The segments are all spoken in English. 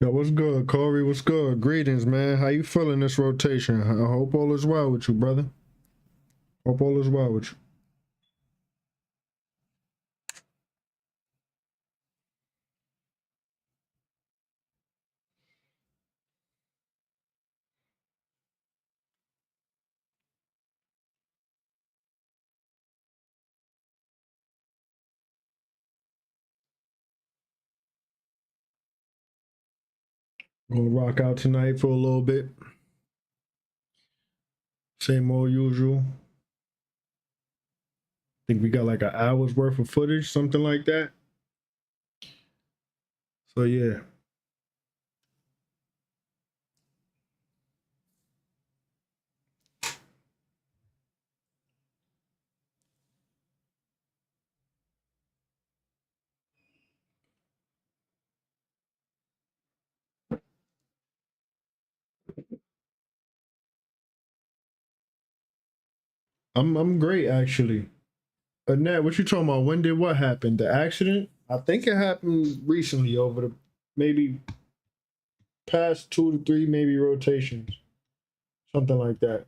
Yo, what's good, Corey? What's good? Greetings, man. How you feeling this rotation? I hope all is well with you, brother. Hope all is well with you. Gonna rock out tonight for a little bit. Same old usual. Think we got like an hour's worth of footage, something like that. So yeah. I'm great actually. Annette, what you talking about? When did what happen? The accident? I think it happened recently over the maybe past 2 to 3 maybe rotations. Something like that.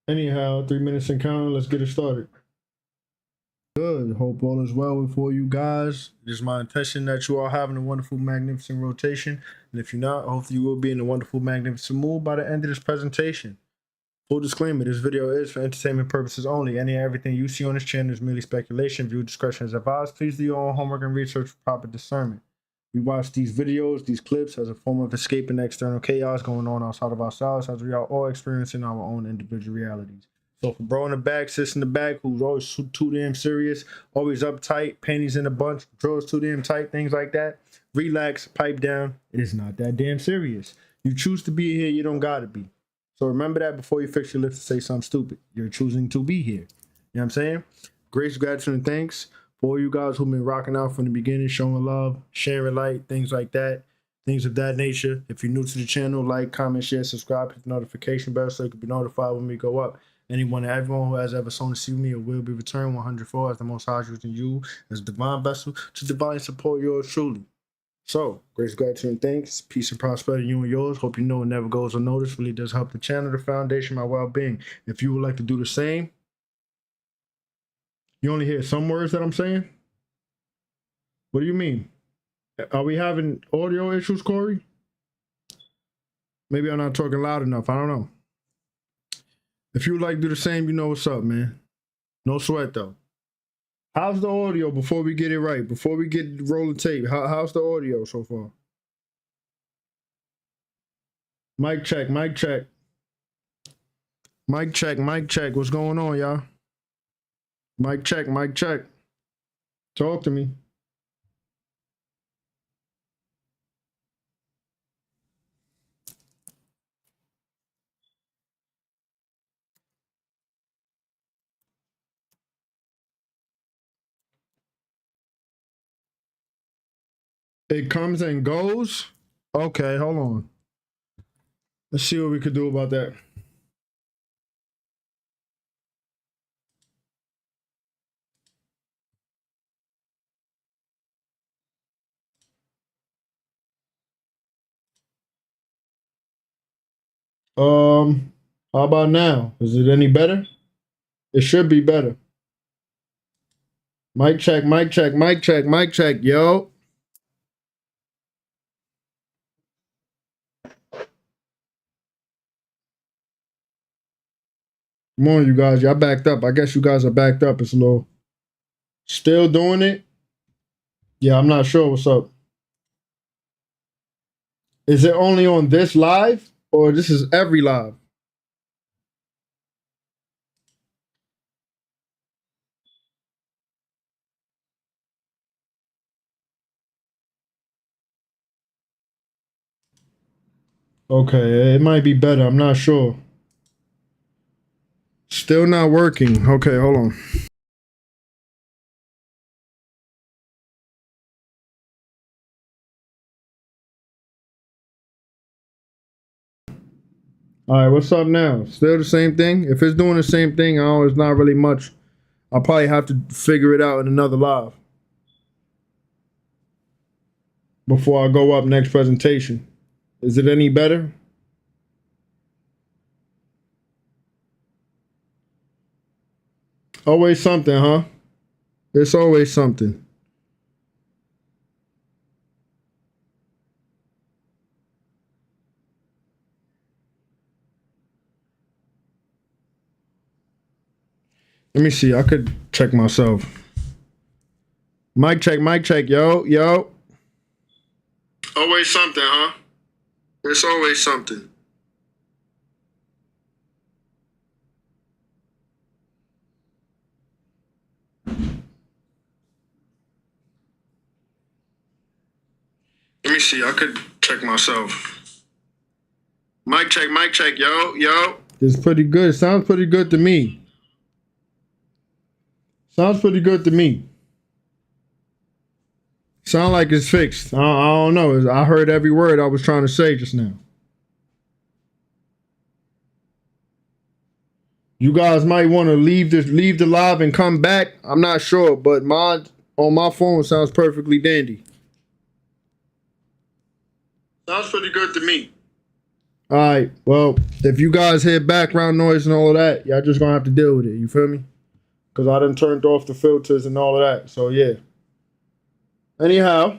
Anyhow, 3 minutes and counting, let's get it started. Good. Hope all is well for you guys. It is my intention that you are having a wonderful, magnificent rotation. And if you're not, hopefully you will be in a wonderful, magnificent mood by the end of this presentation. Full disclaimer, this video is for entertainment purposes only. Any and everything you see on this channel is merely speculation. Viewer discretion is advised. Please do your own homework and research for proper discernment. We watch these videos, these clips, as a form of escaping the external chaos going on outside of ourselves, as we are all experiencing our own individual realities. So for bro in the back, sis in the back, who's always too damn serious, always uptight, panties in a bunch, drawers too damn tight, things like that, relax, pipe down. It is not that damn serious. You choose to be here, you don't gotta be. So remember that before you fix your lips to say something stupid. You're choosing to be here. You know what I'm saying? Grace, gratitude, and thanks for all you guys who've been rocking out from the beginning, showing love, sharing light, things like that, things of that nature. If you're new to the channel, like, comment, share, subscribe, hit the notification bell so you can be notified when we go up. Anyone and everyone who has ever sown to see me or will be returned 100-fold as the Most High using you as a divine vessel to divinely support yours truly. So, grace, gratitude, and thanks. Peace and prosperity, you and yours. Hope you know it never goes unnoticed. Really does help the channel, the foundation, my well-being. If you would like to do the same, you only hear some words that I'm saying? What do you mean? Are we having audio issues, Corey? Maybe I'm not talking loud enough. I don't know. If you would like to do the same, you know what's up, man. No sweat, though. How's the audio before we get it right? Before we get rolling tape, how's the audio so far? Mic check, mic check. Mic check, mic check. What's going on, y'all? Mic check, mic check. Talk to me. It comes and goes? Okay, hold on. Let's see what we could do about that. How about now? Is it any better? It should be better. Mic check, mic check, mic check, mic check, yo. Come on, you guys. Y'all backed up. I guess you guys are backed up. It's a little. Still doing it? Yeah, I'm not sure what's up. Is it only on this live or this is every live? Okay, it might be better. I'm not sure. Still not working. Okay, hold on. All right, what's up now? Still the same thing? If it's doing the same thing, it's not really much. I'll probably have to figure it out in another live. before I go up next presentation. Is it any better? Always something, huh? It's always something. Let me see. I could check myself. Mic check, yo, yo. Always something, huh? It's always something. Let me see. I could check myself. Mic check, yo, yo. It's pretty good. It sounds pretty good to me. Sounds pretty good to me. Sound like it's fixed. I don't know. I heard every word I was trying to say just now. You guys might want to leave the live and come back. I'm not sure, but mine on my phone sounds perfectly dandy. Sounds pretty good to me. All right. Well, if you guys hear background noise and all of that, y'all just gonna have to deal with it. You feel me? Because I done turned off the filters and all of that. So yeah. Anyhow,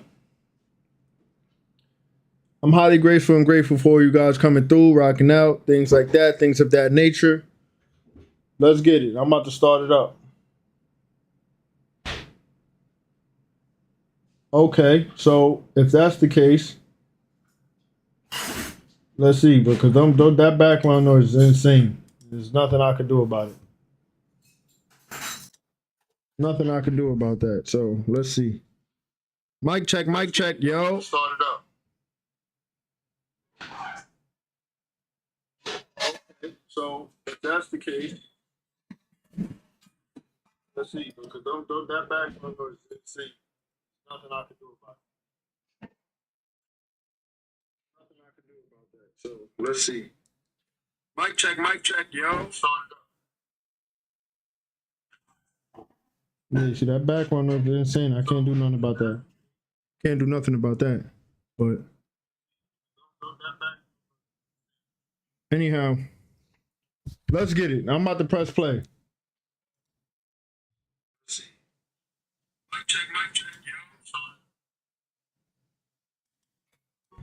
I'm highly grateful and grateful for you guys coming through, rocking out, things like that, things of that nature. Let's get it. I'm about to start it up. Okay, so if that's the case, let's see, because that background noise is insane. There's nothing I can do about it. Nothing I can do about that. So let's see. Mic check, yo. Start it up. Okay, so if that's the case, let's see, because that background noise is insane. Nothing I can do about it. Nothing I can do about that. So let's see. Mic check, yo. Start it up. Yeah, see that background noise is insane. I can't do nothing about that. Can't do nothing about that. But anyhow, let's get it. I'm about to press play. Let's see. Mic check,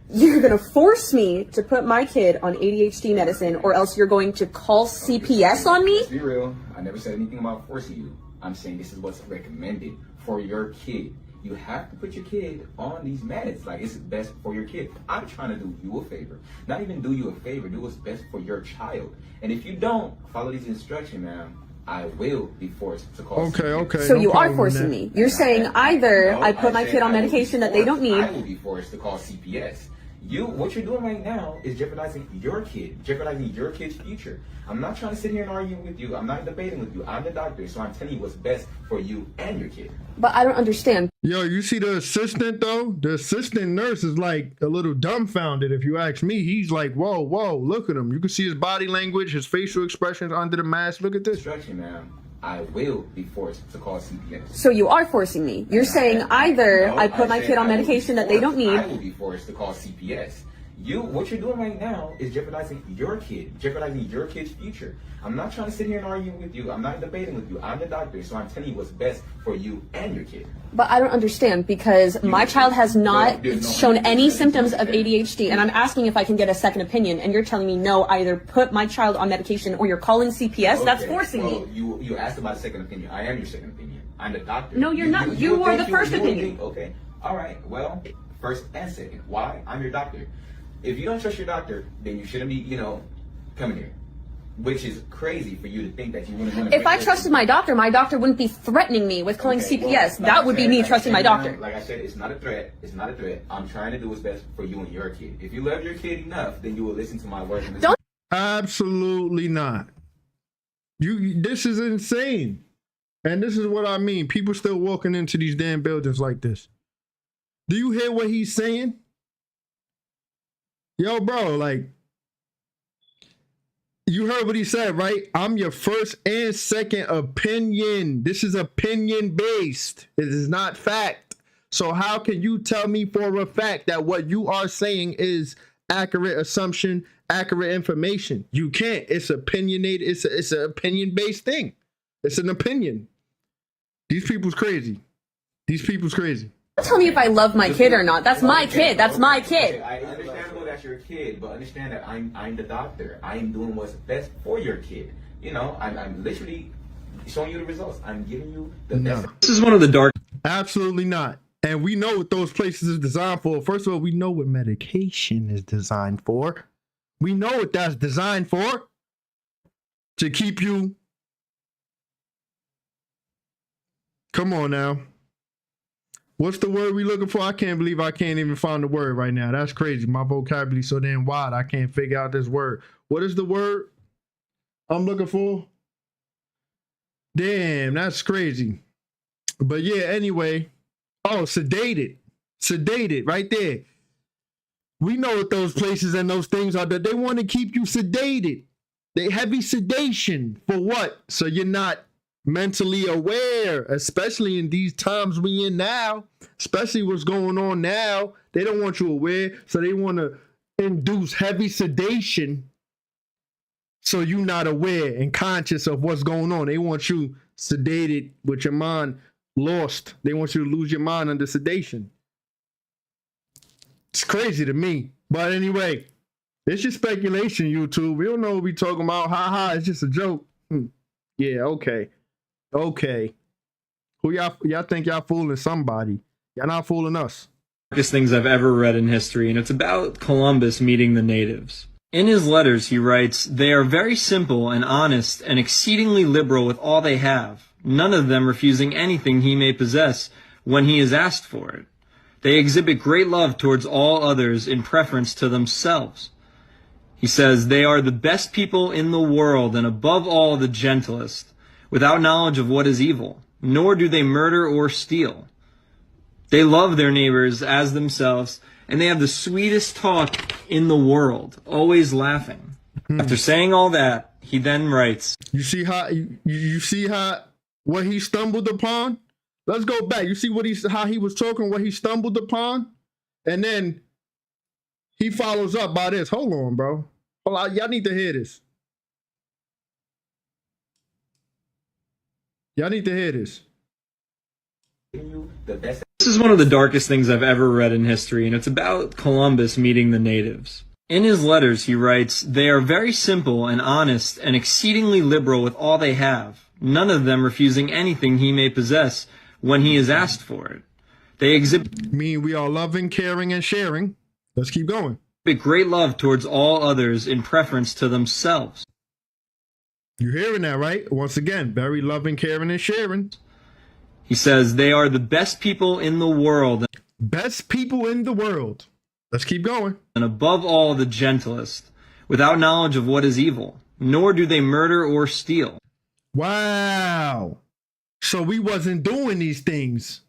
yo. You're going to force me to put my kid on ADHD medicine, or else you're going to call CPS on me? Let's be real. I never said anything about forcing you. I'm saying this is what's recommended for your kid. You have to put your kid on these meds. Like, it's best for your kid. I'm trying to do you a favor. Not even do you a favor. Do what's best for your child. And if you don't follow these instructions, man, I will be forced to call CPS. Okay. So you are forcing me. You're saying either I put my kid on medication that they don't need. I will be forced to call CPS. What you're doing right now is jeopardizing your kid's future. I'm not trying to sit here and argue with you. I'm not debating with you. I'm the doctor, so I'm telling you what's best for you and your kid. But I don't understand. Yo, you see the assistant though? The assistant nurse is like a little dumbfounded if you ask me. He's like, whoa, look at him. You can see his body language, his facial expressions under the mask. Look at this. Instruction, ma'am. I will be forced to call CPS. So you are forcing me. You're saying either I put my kid on medication that they don't need. I will be forced to call CPS. What you're doing right now is jeopardizing your kid's future. I'm not trying to sit here and argue with you. I'm not debating with you. I'm the doctor, so I'm telling you what's best for you and your kid. But I don't understand, because my child has not shown any symptoms of ADHD, and I'm asking if I can get a second opinion, and you're telling me no, either put my child on medication or you're calling CPS. Okay, that's forcing me. You asked about a second opinion. I am your second opinion. I'm the doctor. No, you're not. You are the first opinion. Okay. All right. Well, first and second. Why? I'm your doctor. If you don't trust your doctor, then you shouldn't be, coming here. Which is crazy for you to think that you wouldn't want to. If I trusted my doctor wouldn't be threatening me with calling CPS. That would be me trusting my doctor. Like I said, it's not a threat. It's not a threat. I'm trying to do what's best for you and your kid. If you love your kid enough, then you will listen to my words. Absolutely not. This is insane. And this is what I mean. People still walking into these damn buildings like this. Do you hear what he's saying? Yo, bro, like, you heard what he said, right? I'm your first and second opinion. This is opinion based. It is not fact. So how can you tell me for a fact that what you are saying is accurate assumption, accurate information? You can't. It's opinionated. It's an opinion-based thing. It's an opinion. These people's crazy. These people's crazy. Tell me if I love my kid or not. That's my kid. That's my kid. I understand that you're a kid, but understand that I'm the doctor. I'm doing what's best for your kid. You know, I'm literally showing you the results. I'm giving you the best. This is one of the dark. Absolutely not. And we know what those places is designed for. First of all, we know what medication is designed for. We know what that's designed for. To keep you. Come on now. What's the word we looking for? I can't believe I can't even find the word right now. That's crazy. My vocabulary so damn wide, I can't figure out this word. What is the word I'm looking for? Damn, that's crazy. But yeah, anyway. Oh, sedated. Sedated, right there. We know what those places and those things are. That they want to keep you sedated. They heavy sedation. For what? So you're not mentally aware, especially in these times we in now, especially what's going on now. They don't want you aware, so they want to induce heavy sedation so you're not aware and conscious of what's going on. They want you sedated with your mind lost. They want you to lose your mind under sedation. It's crazy to me. But anyway, it's just speculation, YouTube. We don't know what we talking about. Ha ha, it's just a joke. Yeah, okay. Okay. Who y'all think y'all fooling somebody? Y'all not fooling us. Darkest things I've ever read in history, and it's about Columbus meeting the natives. In his letters, he writes, "They are very simple and honest and exceedingly liberal with all they have, none of them refusing anything he may possess when he is asked for it. They exhibit great love towards all others in preference to themselves." He says, "They are the best people in the world and above all the gentlest, without knowledge of what is evil, nor do they murder or steal. They love their neighbors as themselves, and they have the sweetest talk in the world, always laughing." After saying all that, he then writes, You see how you see how what he stumbled upon? Let's go back. You see how he was talking, what he stumbled upon? And then he follows up by this. Hold on, bro. Hold on. Y'all need to hear this. Y'all need to hear this. This is one of the darkest things I've ever read in history, and it's about Columbus meeting the natives. In his letters, he writes, "They are very simple and honest and exceedingly liberal with all they have, none of them refusing anything he may possess when he is asked for it. They exhibit We are loving, caring, and sharing. Let's keep going. great love towards all others in preference to themselves." You hearing that, right? Once again, very loving, caring, and sharing. He says, "They are the best people in the world Best people in the world. Let's keep going. and above all the gentlest, without knowledge of what is evil, nor do they murder or steal." Wow. So we wasn't doing these things.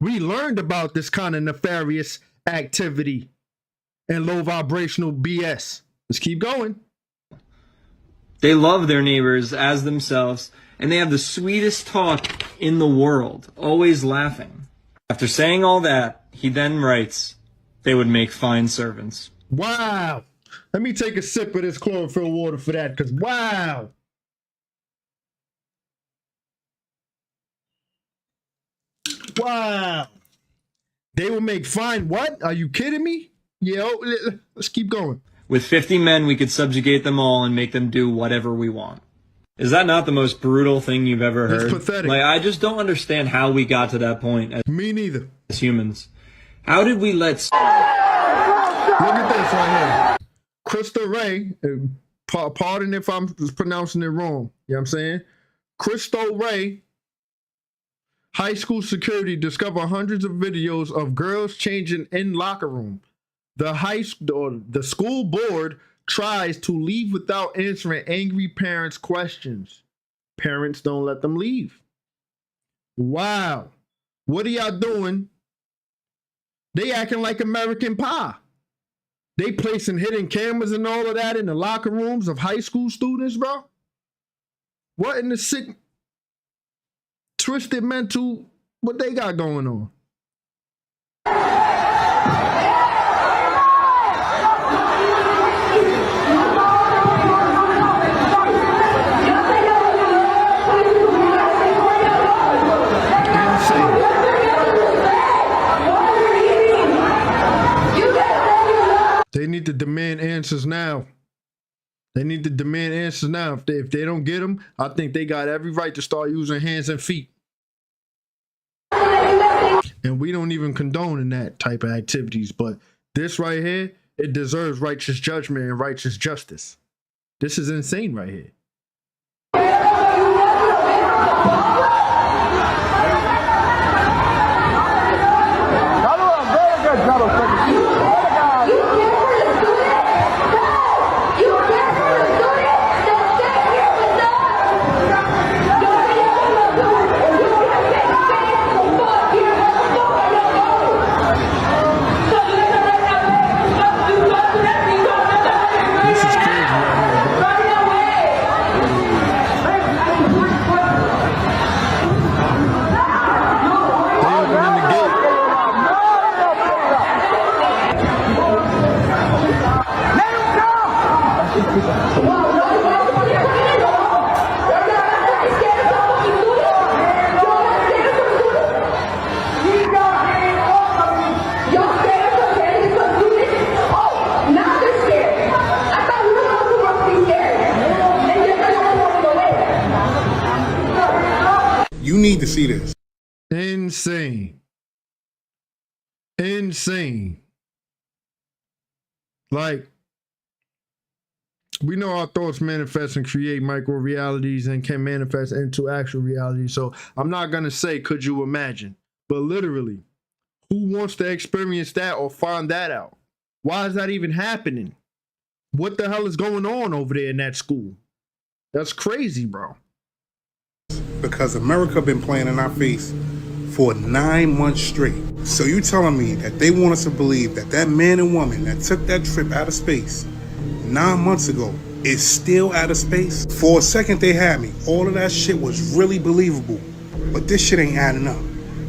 We learned about this kind of nefarious activity and low vibrational BS. Let's keep going. They love their neighbors as themselves, and they have the sweetest talk in the world, always laughing. After saying all that, he then writes, "They would make fine servants." Wow. Let me take a sip of this chlorophyll water for that, because wow. Wow. They will make fine what? Are you kidding me? Yeah, let's keep going. "With 50 men, we could subjugate them all and make them do whatever we want." Is that not the most brutal thing you've ever heard? It's pathetic. Like, I just don't understand how we got to that point Me neither. as humans. How did we let... Look at this right here. Crystal Ray, pardon if I'm pronouncing it wrong. You know what I'm saying? Crystal Ray, high school security, discover hundreds of videos of girls changing in locker room. The school board tries to leave without answering angry parents' questions. Parents don't let them leave. Wow. What are y'all doing? They acting like American Pie. They placing hidden cameras and all of that in the locker rooms of high school students, bro. What in the sick, twisted mental, what they got going on? They need to demand answers now. They need to demand answers now. If they don't get them, I think they got every right to start using hands and feet. And we don't even condone in that type of activities. But this right here, it deserves righteous judgment and righteous justice. This is insane right here. You need to see this. Insane. Insane. Like, we know our thoughts manifest and create micro realities and can manifest into actual reality. So I'm not going to say, could you imagine? But literally, who wants to experience that or find that out? Why is that even happening? What the hell is going on over there in that school? That's crazy, bro. Because America been playing in our face for 9 months straight. So you telling me that they want us to believe that that man and woman that took that trip out of space 9 months ago is still out of space? For a second they had me. All of that shit was really believable. But this shit ain't adding up.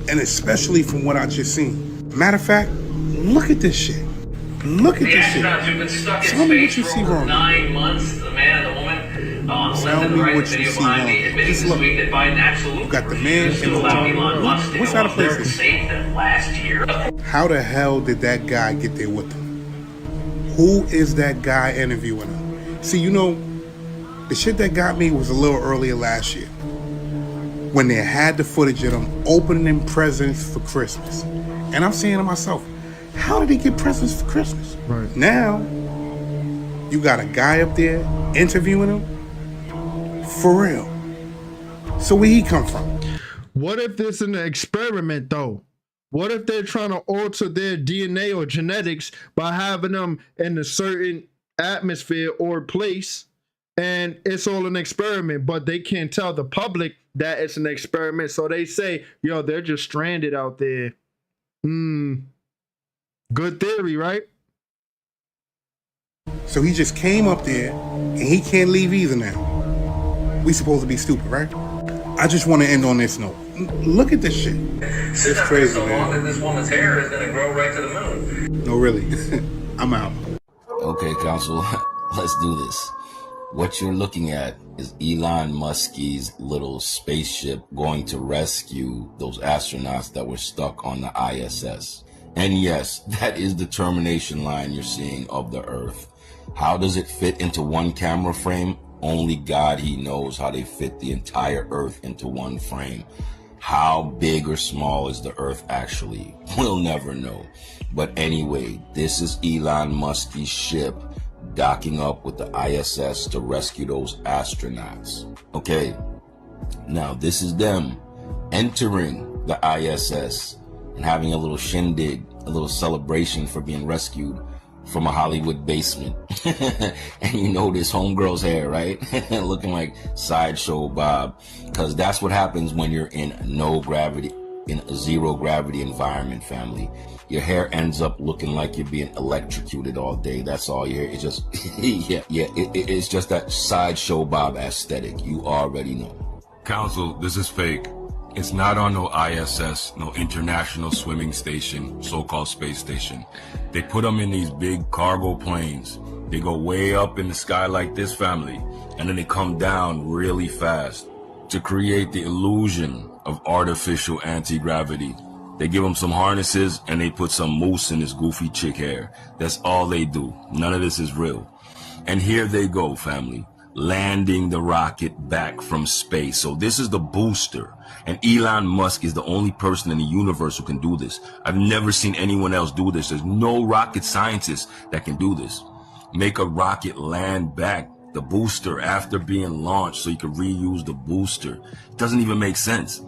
And especially from what I just seen. Matter of fact, look at this shit. Look at this shit. Tell me what you see wrong. 9 months, the man and the woman. Tell me what you see wrong. Just look. You got the man and the woman. What's out of place? How the hell did that guy get there with him? Who is that guy interviewing him? See, you know, the shit that got me was a little earlier last year, when they had the footage of them opening presents for Christmas. And I'm saying to myself, how did they get presents for Christmas? Right. Now, you got a guy up there interviewing him? For real. So where he come from? What if this is an experiment, though? What if they're trying to alter their DNA or genetics by having them in a certain atmosphere or place, and it's all an experiment, but they can't tell the public that it's an experiment, so they say, yo, they're just stranded out there. Good theory, right? So he just came up there, and he can't leave either now. We supposed to be stupid, right? I just want to end on this note. Look at this shit. It's crazy, so man. long that this woman's hair is going to grow right to the moon. No, really. I'm out. Okay, counsel, let's do this. What you're looking at is Elon Musk's little spaceship going to rescue those astronauts that were stuck on the ISS. And yes, that is the termination line you're seeing of the Earth. How does it fit into one camera frame? Only God, he knows how they fit the entire Earth into one frame. How big or small is the Earth actually? We'll never know. But anyway, this is Elon Musk's ship docking up with the ISS to rescue those astronauts. Okay, now this is them entering the ISS and having a little shindig, a little celebration for being rescued from a Hollywood basement. And you know this homegirl's hair, right? Looking like Sideshow Bob. Because that's what happens when you're in no gravity, in a zero gravity environment, family. Your hair ends up looking like you're being electrocuted all day. That's all your hair. It's just, it's just that Sideshow Bob aesthetic. You already know. Counsel, this is fake. It's not on no ISS, no International Swimming Station, so-called space station. They put them in these big cargo planes. They go way up in the sky like this, family, and then they come down really fast to create the illusion of artificial anti-gravity. They give him some harnesses and they put some mousse in his goofy chick hair. That's all they do. None of this is real. And here they go, family, landing the rocket back from space. So this is the booster. And Elon Musk is the only person in the universe who can do this. I've never seen anyone else do this. There's no rocket scientist that can do this. Make a rocket land back the booster after being launched so you can reuse the booster. It doesn't even make sense.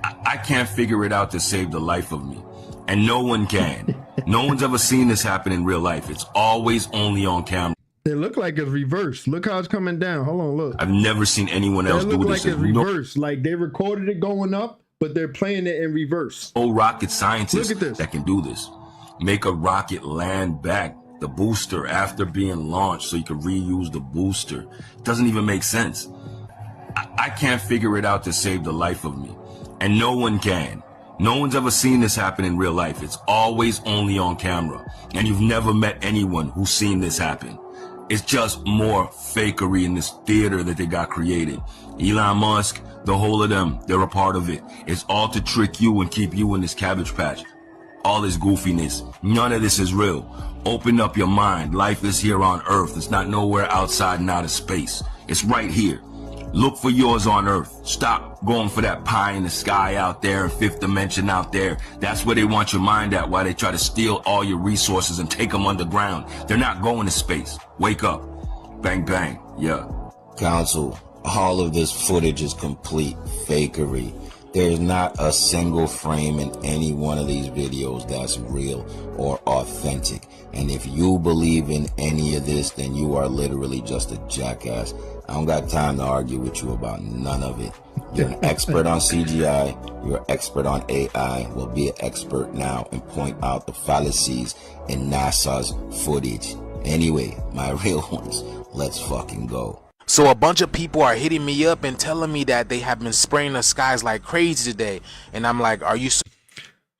I can't figure it out to save the life of me. And no one can. No one's ever seen this happen in real life. It's always only on camera. It looked like it's reversed. Look how it's coming down. Hold on, look. I've never seen anyone else do this. It looked like it's reversed. Like they recorded it going up, but they're playing it in reverse. No rocket scientist that can do this. Make a rocket land back the booster after being launched so you can reuse the booster. It doesn't even make sense. I can't figure it out to save the life of me. And no one can. No one's ever seen this happen in real life. It's always only on camera. And you've never met anyone who's seen this happen. It's just more fakery in this theater that they got created. Elon Musk, the whole of them, they're a part of it. It's all to trick you and keep you in this cabbage patch. All this goofiness. None of this is real. Open up your mind. Life is here on Earth. It's not nowhere outside and out of space. It's right here. Look for yours on Earth. Stop going for that pie in the sky out there and fifth dimension out there. That's where they want your mind at, while they try to steal all your resources and take them underground. They're not going to space. Wake up. Bang, bang. Yeah. Council, all of this footage is complete fakery. There's not a single frame in any one of these videos that's real or authentic. And if you believe in any of this, then you are literally just a jackass. I don't got time to argue with you about none of it. You're an expert on CGI. You're an expert on AI. Well, be an expert now and point out the fallacies in NASA's footage. Anyway, my real ones, let's fucking go. So a bunch of people are hitting me up and telling me that they have been spraying the skies like crazy today. And I'm like, are you...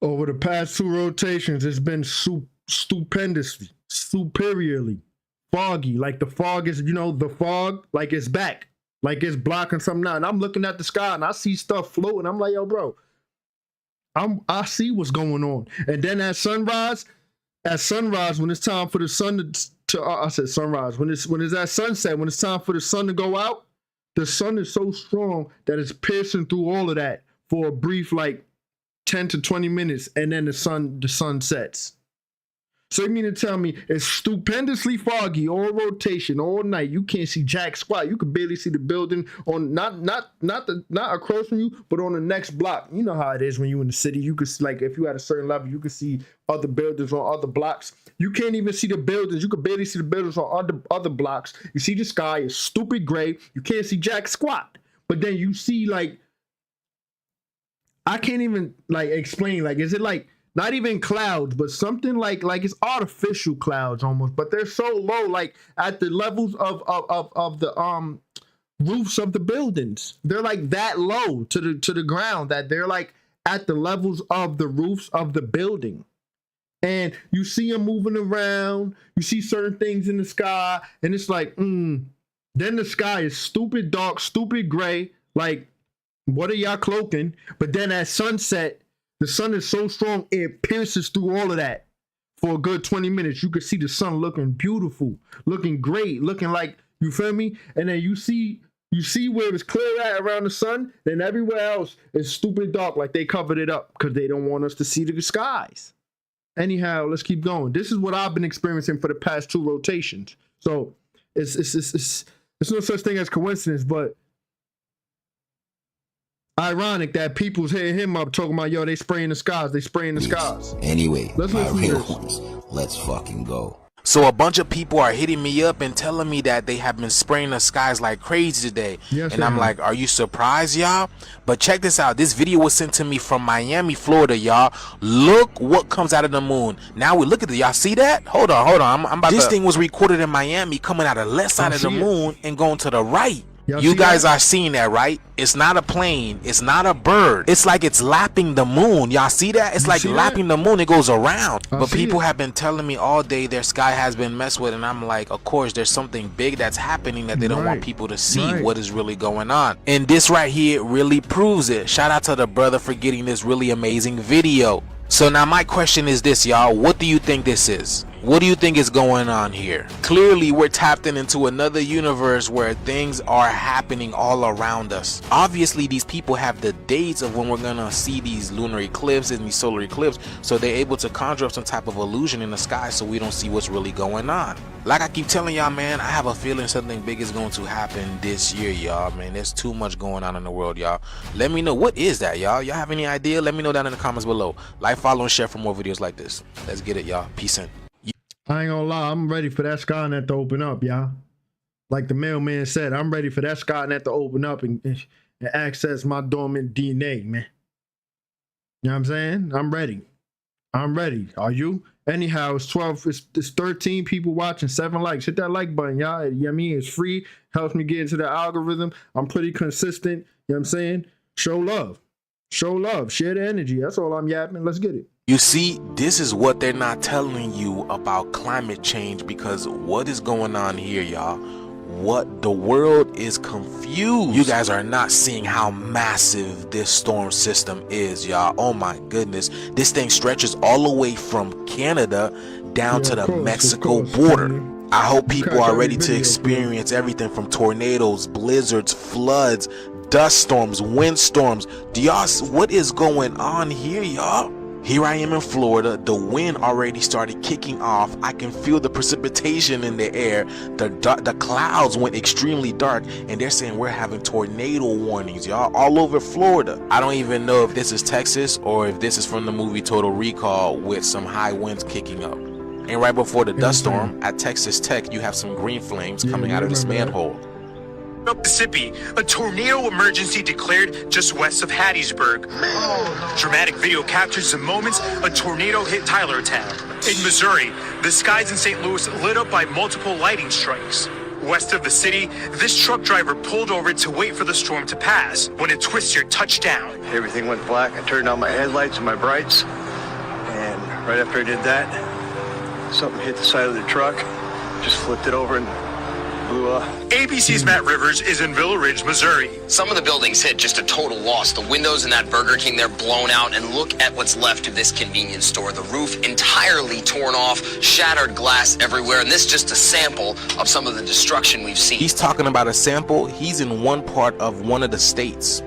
Over the past 2 rotations, it's been stupendously, superiorly foggy. Like the fog is, the fog, like it's back. Like it's blocking something out. And I'm looking at the sky and I see stuff floating. I'm like, yo, bro, I see what's going on. And then at sunrise, when it's time for the sun to I said sunrise. When it's at sunset, when it's time for the sun to go out, the sun is so strong that it's piercing through all of that for a brief, like 10 to 20 minutes, and then the sun sets. So you mean to tell me it's stupendously foggy, all rotation, all night. You can't see jack squat. You could barely see the building on not across from you, but on the next block. You know how it is when you're in the city. You could see, like, if you at a certain level, you could see other buildings on other blocks. You can't even see the buildings. You could barely see the buildings on other blocks. You see the sky is stupid gray. You can't see jack squat. But then you see, like, I can't even like explain. Like, is it like not even clouds, but something like it's artificial clouds almost, but they're so low, like at the levels of the roofs of the buildings. They're like that low to the ground that they're like at the levels of the roofs of the building. And you see them moving around, you see certain things in the sky, and it's like, then the sky is stupid dark, stupid gray, like, what are y'all cloaking? But then at sunset, the sun is so strong, it pierces through all of that for a good 20 minutes. You can see the sun looking beautiful, looking great, looking like, you feel me? And then you see where it's clear at around the sun, then everywhere else is stupid dark, like they covered it up because they don't want us to see the skies. Anyhow, let's keep going. This is what I've been experiencing for the past 2 rotations. So it's no such thing as coincidence, but ironic that people's hitting him up talking about, yo, they spraying the skies. Anyway, my real ones, let's fucking go. So a bunch of people are hitting me up and telling me that they have been spraying the skies like crazy today. Yes, and I'm like, are you surprised, y'all? But check this out. This video was sent to me from Miami, Florida, y'all. Look what comes out of the moon. Now we look at it. Y'all see that? Hold on. I'm about this thing was recorded in Miami, coming out of the left side of the moon and going to the right. You guys are seeing that, right? It's not a plane. It's not a bird. It's like it's lapping the moon. Y'all see that? It's like lapping the moon. It goes around. But people have been telling me all day their sky has been messed with. And I'm like, of course, there's something big that's happening that they don't want people to see what is really going on. And this right here really proves it. Shout out to the brother for getting this really amazing video. So now my question is this, y'all. What do you think this is? What do you think is going on here? Clearly, we're tapped into another universe where things are happening all around us. Obviously, these people have the dates of when we're gonna see these lunar eclipses and these solar eclipses, so they're able to conjure up some type of illusion in the sky so we don't see what's really going on. Like I keep telling y'all, man, I have a feeling something big is going to happen this year, y'all. Man, there's too much going on in the world, y'all. Let me know, what is that, y'all? Y'all have any idea? Let me know down in the comments below. Like, follow, and share for more videos like this. Let's get it, y'all. Peace in. I ain't gonna lie, I'm ready for that Skynet to open up, y'all. Like the mailman said, I'm ready for that Skynet to open up and access my dormant DNA, man. You know what I'm saying? I'm ready. I'm ready. Are you? Anyhow, it's 13 people watching, 7 likes. Hit that like button, y'all. You know what I mean? It's free. Helps me get into the algorithm. I'm pretty consistent. You know what I'm saying? Show love. Show love. Share the energy. That's all I'm yapping. Let's get it. You see, this is what they're not telling you about climate change, because what is going on here, y'all? What the world is confused. You guys are not seeing how massive this storm system is, y'all. Oh my goodness. This thing stretches all the way from Canada down to the Mexico border. I hope people are ready to experience everything from tornadoes, blizzards, floods, dust storms, windstorms. Do y'all, what is going on here, y'all? Here I am in Florida. The wind already started kicking off. I can feel the precipitation in the air. The clouds went extremely dark, and they're saying we're having tornado warnings, y'all, all over Florida. I don't even know if this is Texas or if this is from the movie Total Recall with some high winds kicking up. And right before the dust storm at Texas Tech, you have some green flames coming out of this manhole. Mississippi, a tornado emergency declared just west of Hattiesburg. Dramatic video captures the moments a tornado hit Tylertown. In Missouri, the skies in St. Louis lit up by multiple lightning strikes. West of the city, this truck driver pulled over to wait for the storm to pass when a twister touched down. Everything went black. I turned on my headlights and my brights, and right after I did that, something hit the side of the truck, just flipped it over and blew up. ABC's Matt Rivers is in Villa Ridge, Missouri. Some of the buildings hit just a total loss. The windows in that Burger King, they're blown out, and look at what's left of this convenience store. The roof entirely torn off, shattered glass everywhere, and this is just a sample of some of the destruction we've seen. He's talking about a sample. He's in one part of one of the states.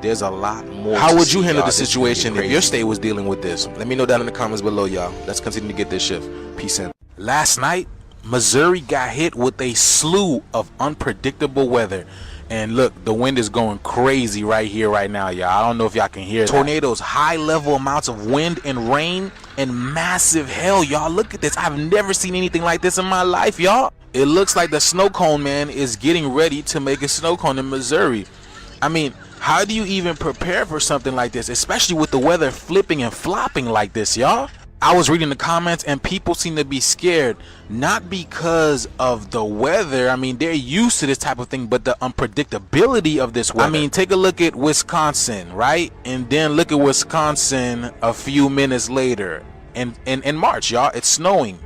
There's a lot more. How would you handle the situation if your state was dealing with this? Let me know down in the comments below, y'all. Let's continue to get this shift. Peace in. Last night, Missouri got hit with a slew of unpredictable weather. And look, the wind is going crazy right here, right now, y'all. I don't know if y'all can hear tornadoes, high level amounts of wind and rain, and massive hail, y'all. Look at this. I've never seen anything like this in my life, y'all. It looks like the snow cone man is getting ready to make a snow cone in Missouri. I mean, how do you even prepare for something like this, especially with the weather flipping and flopping like this, y'all? I was reading the comments and people seem to be scared, not because of the weather. I mean, they're used to this type of thing, but the unpredictability of this weather. I mean, take a look at Wisconsin, right? And then look at Wisconsin a few minutes later. In March, y'all, it's snowing.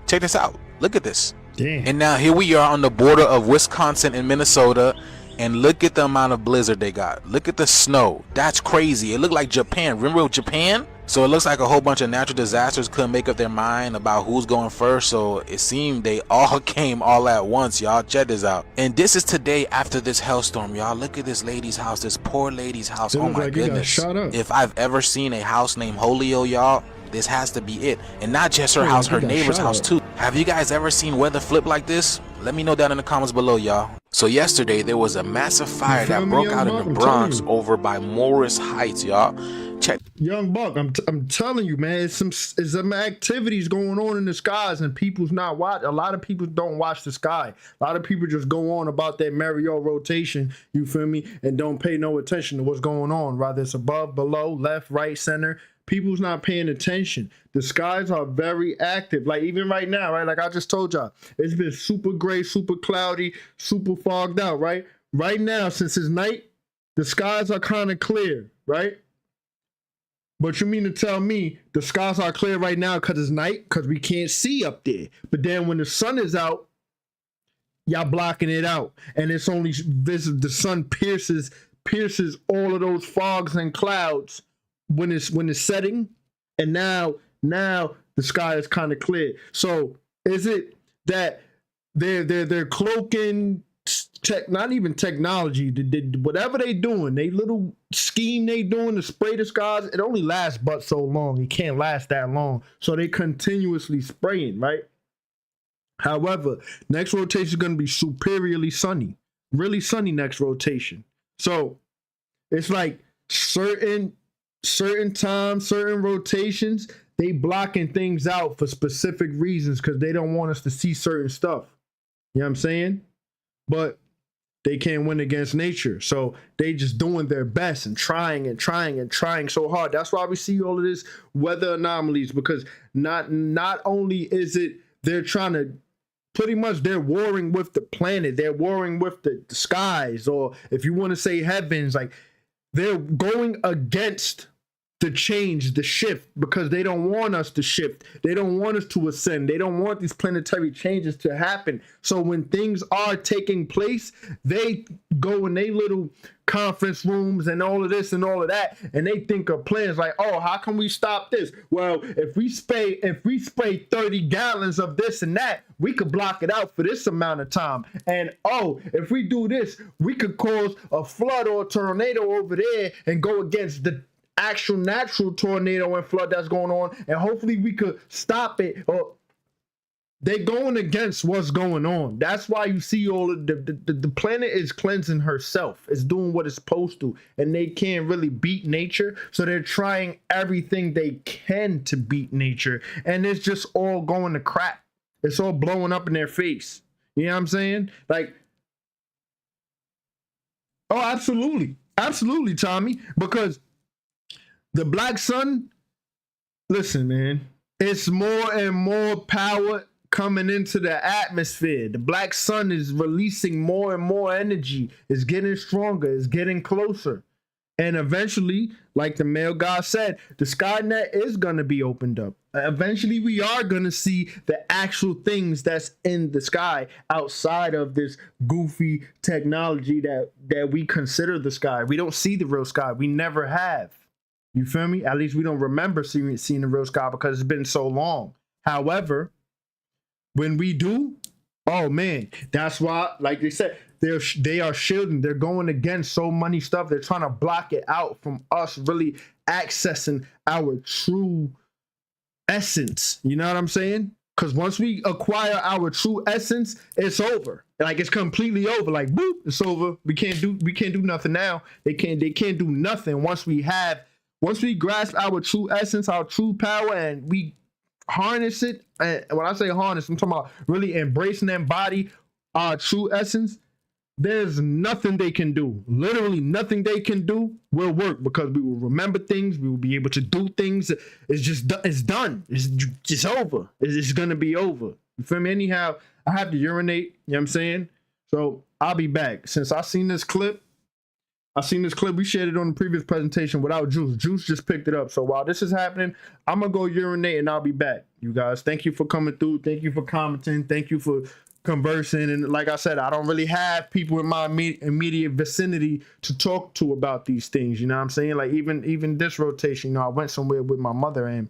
Check this out. Look at this. Damn. And now here we are on the border of Wisconsin and Minnesota. And look at the amount of blizzard they got. Look at the snow. That's crazy. It looked like Japan. Remember Japan? So it looks like a whole bunch of natural disasters couldn't make up their mind about who's going first. So it seemed they all came all at once, y'all. Check this out. And this is today after this hailstorm, y'all. Look at this lady's house, this poor lady's house. Oh my goodness. If I've ever seen a house named Holio, y'all, this has to be it. And not just her house, her neighbor's house too. Have you guys ever seen weather flip like this? Let me know down in the comments below, y'all. So yesterday there was a massive fire that broke out in the Bronx over by Morris Heights, y'all. Check. Young Buck, I'm telling you, man, it's some activities going on in the skies, and people's not watching. A lot of people don't watch the sky. A lot of people just go on about their Mario rotation, you feel me, and don't pay no attention to what's going on, whether it's above, below, left, right, center. People's not paying attention. The skies are very active. Like even right now, right? Like I just told y'all, it's been super gray, super cloudy, super fogged out, right? right now, since it's night, the skies are kind of clear, right? But you mean to tell me the skies are clear right now because it's night, because we can't see up there. But then when the sun is out, y'all blocking it out, and it's only the sun pierces all of those fogs and clouds when it's setting, and now the sky is kind of clear. So is it that they're cloaking not even technology, whatever they doing, they little scheme they doing to spray the skies, it only lasts but so long. It can't last that long, so they continuously spraying, right? However, next rotation is going to be superiorly sunny, really sunny next rotation. So it's like certain times, certain rotations, they blocking things out for specific reasons because they don't want us to see certain stuff. You know what I'm saying? But they can't win against nature. So they just doing their best and trying so hard. That's why we see all of this weather anomalies, because not only is it they're trying to pretty much, they're warring with the planet, they're warring with the skies, or if you want to say heavens, like they're going against the change, the shift, because they don't want us to shift. They don't want us to ascend. They don't want these planetary changes to happen. So when things are taking place, they go in their little conference rooms and all of this and all of that, and they think of plans like, oh, how can we stop this? Well, if we spray 30 gallons of this and that, we could block it out for this amount of time. And oh, if we do this, we could cause a flood or a tornado over there and go against the actual natural tornado and flood that's going on, and hopefully we could stop it. Or they're going against what's going on. That's why you see all of the planet is cleansing herself. It's doing what it's supposed to, and they can't really beat nature, so they're trying everything they can to beat nature, and it's just all going to crap. It's all blowing up in their face. You know what I'm saying? Like, oh, absolutely, Tommy, because the black sun, listen, man, it's more and more power coming into the atmosphere. The black sun is releasing more and more energy. It's getting stronger. It's getting closer. And eventually, like the male god said, the Skynet is going to be opened up. Eventually, we are going to see the actual things that's in the sky outside of this goofy technology that we consider the sky. We don't see the real sky. We never have. You feel me? At least we don't remember seeing the real sky because it's been so long. However, when we do, oh man, that's why, like they said, they are shielding. They're going against so many stuff. They're trying to block it out from us really accessing our true essence. You know what I'm saying? Because once we acquire our true essence, it's over. Like, it's completely over. Like, boop, it's over. We can't do nothing now. They can't do nothing once we grasp our true essence, our true power, and we harness it. And when I say harness, I'm talking about really embracing and embody our true essence. There's nothing they can do. Literally nothing they can do will work, because we will remember things. We will be able to do things. It's done. It's just over. It's going to be over. You feel me? Anyhow, I have to urinate. You know what I'm saying? So I'll be back. Since I seen this clip, we shared it on the previous presentation without Juice. Juice just picked it up. So while this is happening, I'm going to go urinate and I'll be back. You guys, thank you for coming through. Thank you for commenting. Thank you for conversing. And like I said, I don't really have people in my immediate vicinity to talk to about these things. You know what I'm saying? Like even this rotation, you know, I went somewhere with my mother and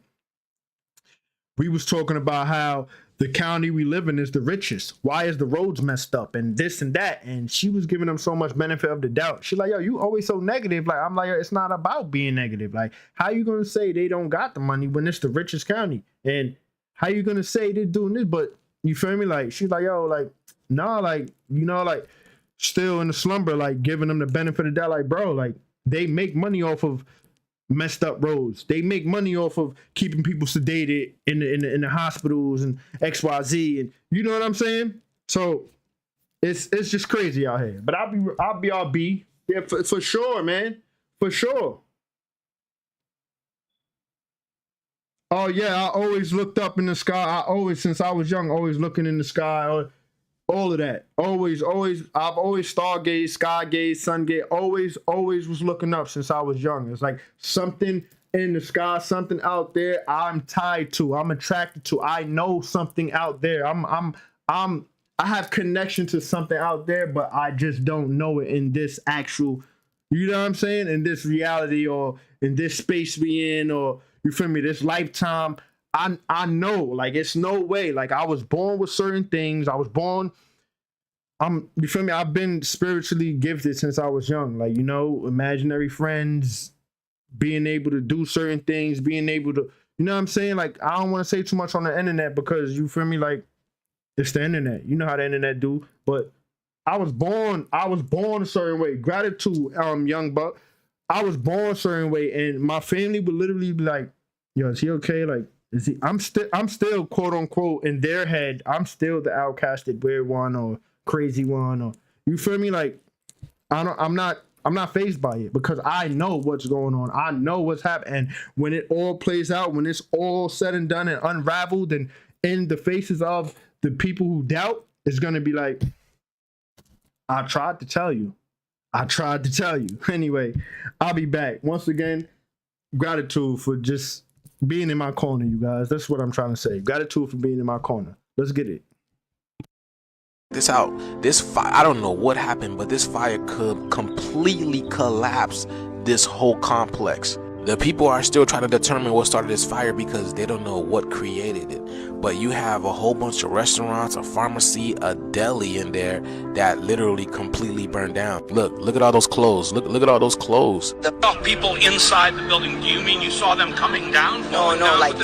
we was talking about how the county we live in is the richest. Why is the roads messed up and this and that? And she was giving them so much benefit of the doubt. She's like, yo, you always so negative. Like, I'm like, it's not about being negative. Like, how you going to say they don't got the money when it's the richest county? And how you going to say they're doing this? But you feel me? Like, she's like, yo, like, nah, like, you know, like, still in the slumber, like, giving them the benefit of that. Like, bro, like, they make money off of messed up roads. They make money off of keeping people sedated in the hospitals and XYZ, and you know what I'm saying? So it's just crazy out here. But I'll be yeah, for sure, man, for sure. Oh yeah, I always looked up in the sky. Since I was young, always looking in the sky, All of that. Always. I've always stargazed, skygazed, sun gazed. Always was looking up since I was young. It's like something in the sky, something out there I'm tied to, I'm attracted to. I know something out there. I have connection to something out there, but I just don't know it in this actual, you know what I'm saying? In this reality or in this space we in, or you feel me, this lifetime. I know, like, it's no way. Like, I was born with certain things. You feel me? I've been spiritually gifted since I was young. Like, you know, imaginary friends, being able to do certain things, being able to, you know what I'm saying? Like, I don't want to say too much on the internet because, you feel me, like, it's the internet. You know how the internet do. But I was born a certain way. Gratitude, young buck. I was born a certain way, and my family would literally be like, yo, is he okay? Like, is he? I'm still quote unquote in their head, I'm still the outcasted weird one or crazy one, or you feel me? Like, I'm not fazed by it because I know what's going on. I know what's happening. And when it all plays out, when it's all said and done and unraveled, and in the faces of the people who doubt, it's gonna be like, I tried to tell you. Anyway, I'll be back. Once again, gratitude for just being in my corner, you guys. That's what I'm trying to say. Gratitude for being in my corner. Let's get it. This out. This fire, I don't know what happened, but this fire could completely collapse this whole complex. The people are still trying to determine what started this fire because they don't know what created it. But you have a whole bunch of restaurants, a pharmacy, a deli in there that literally completely burned down. Look at all those clothes. Look at all those clothes. The people inside the building, do you mean you saw them coming down? No, like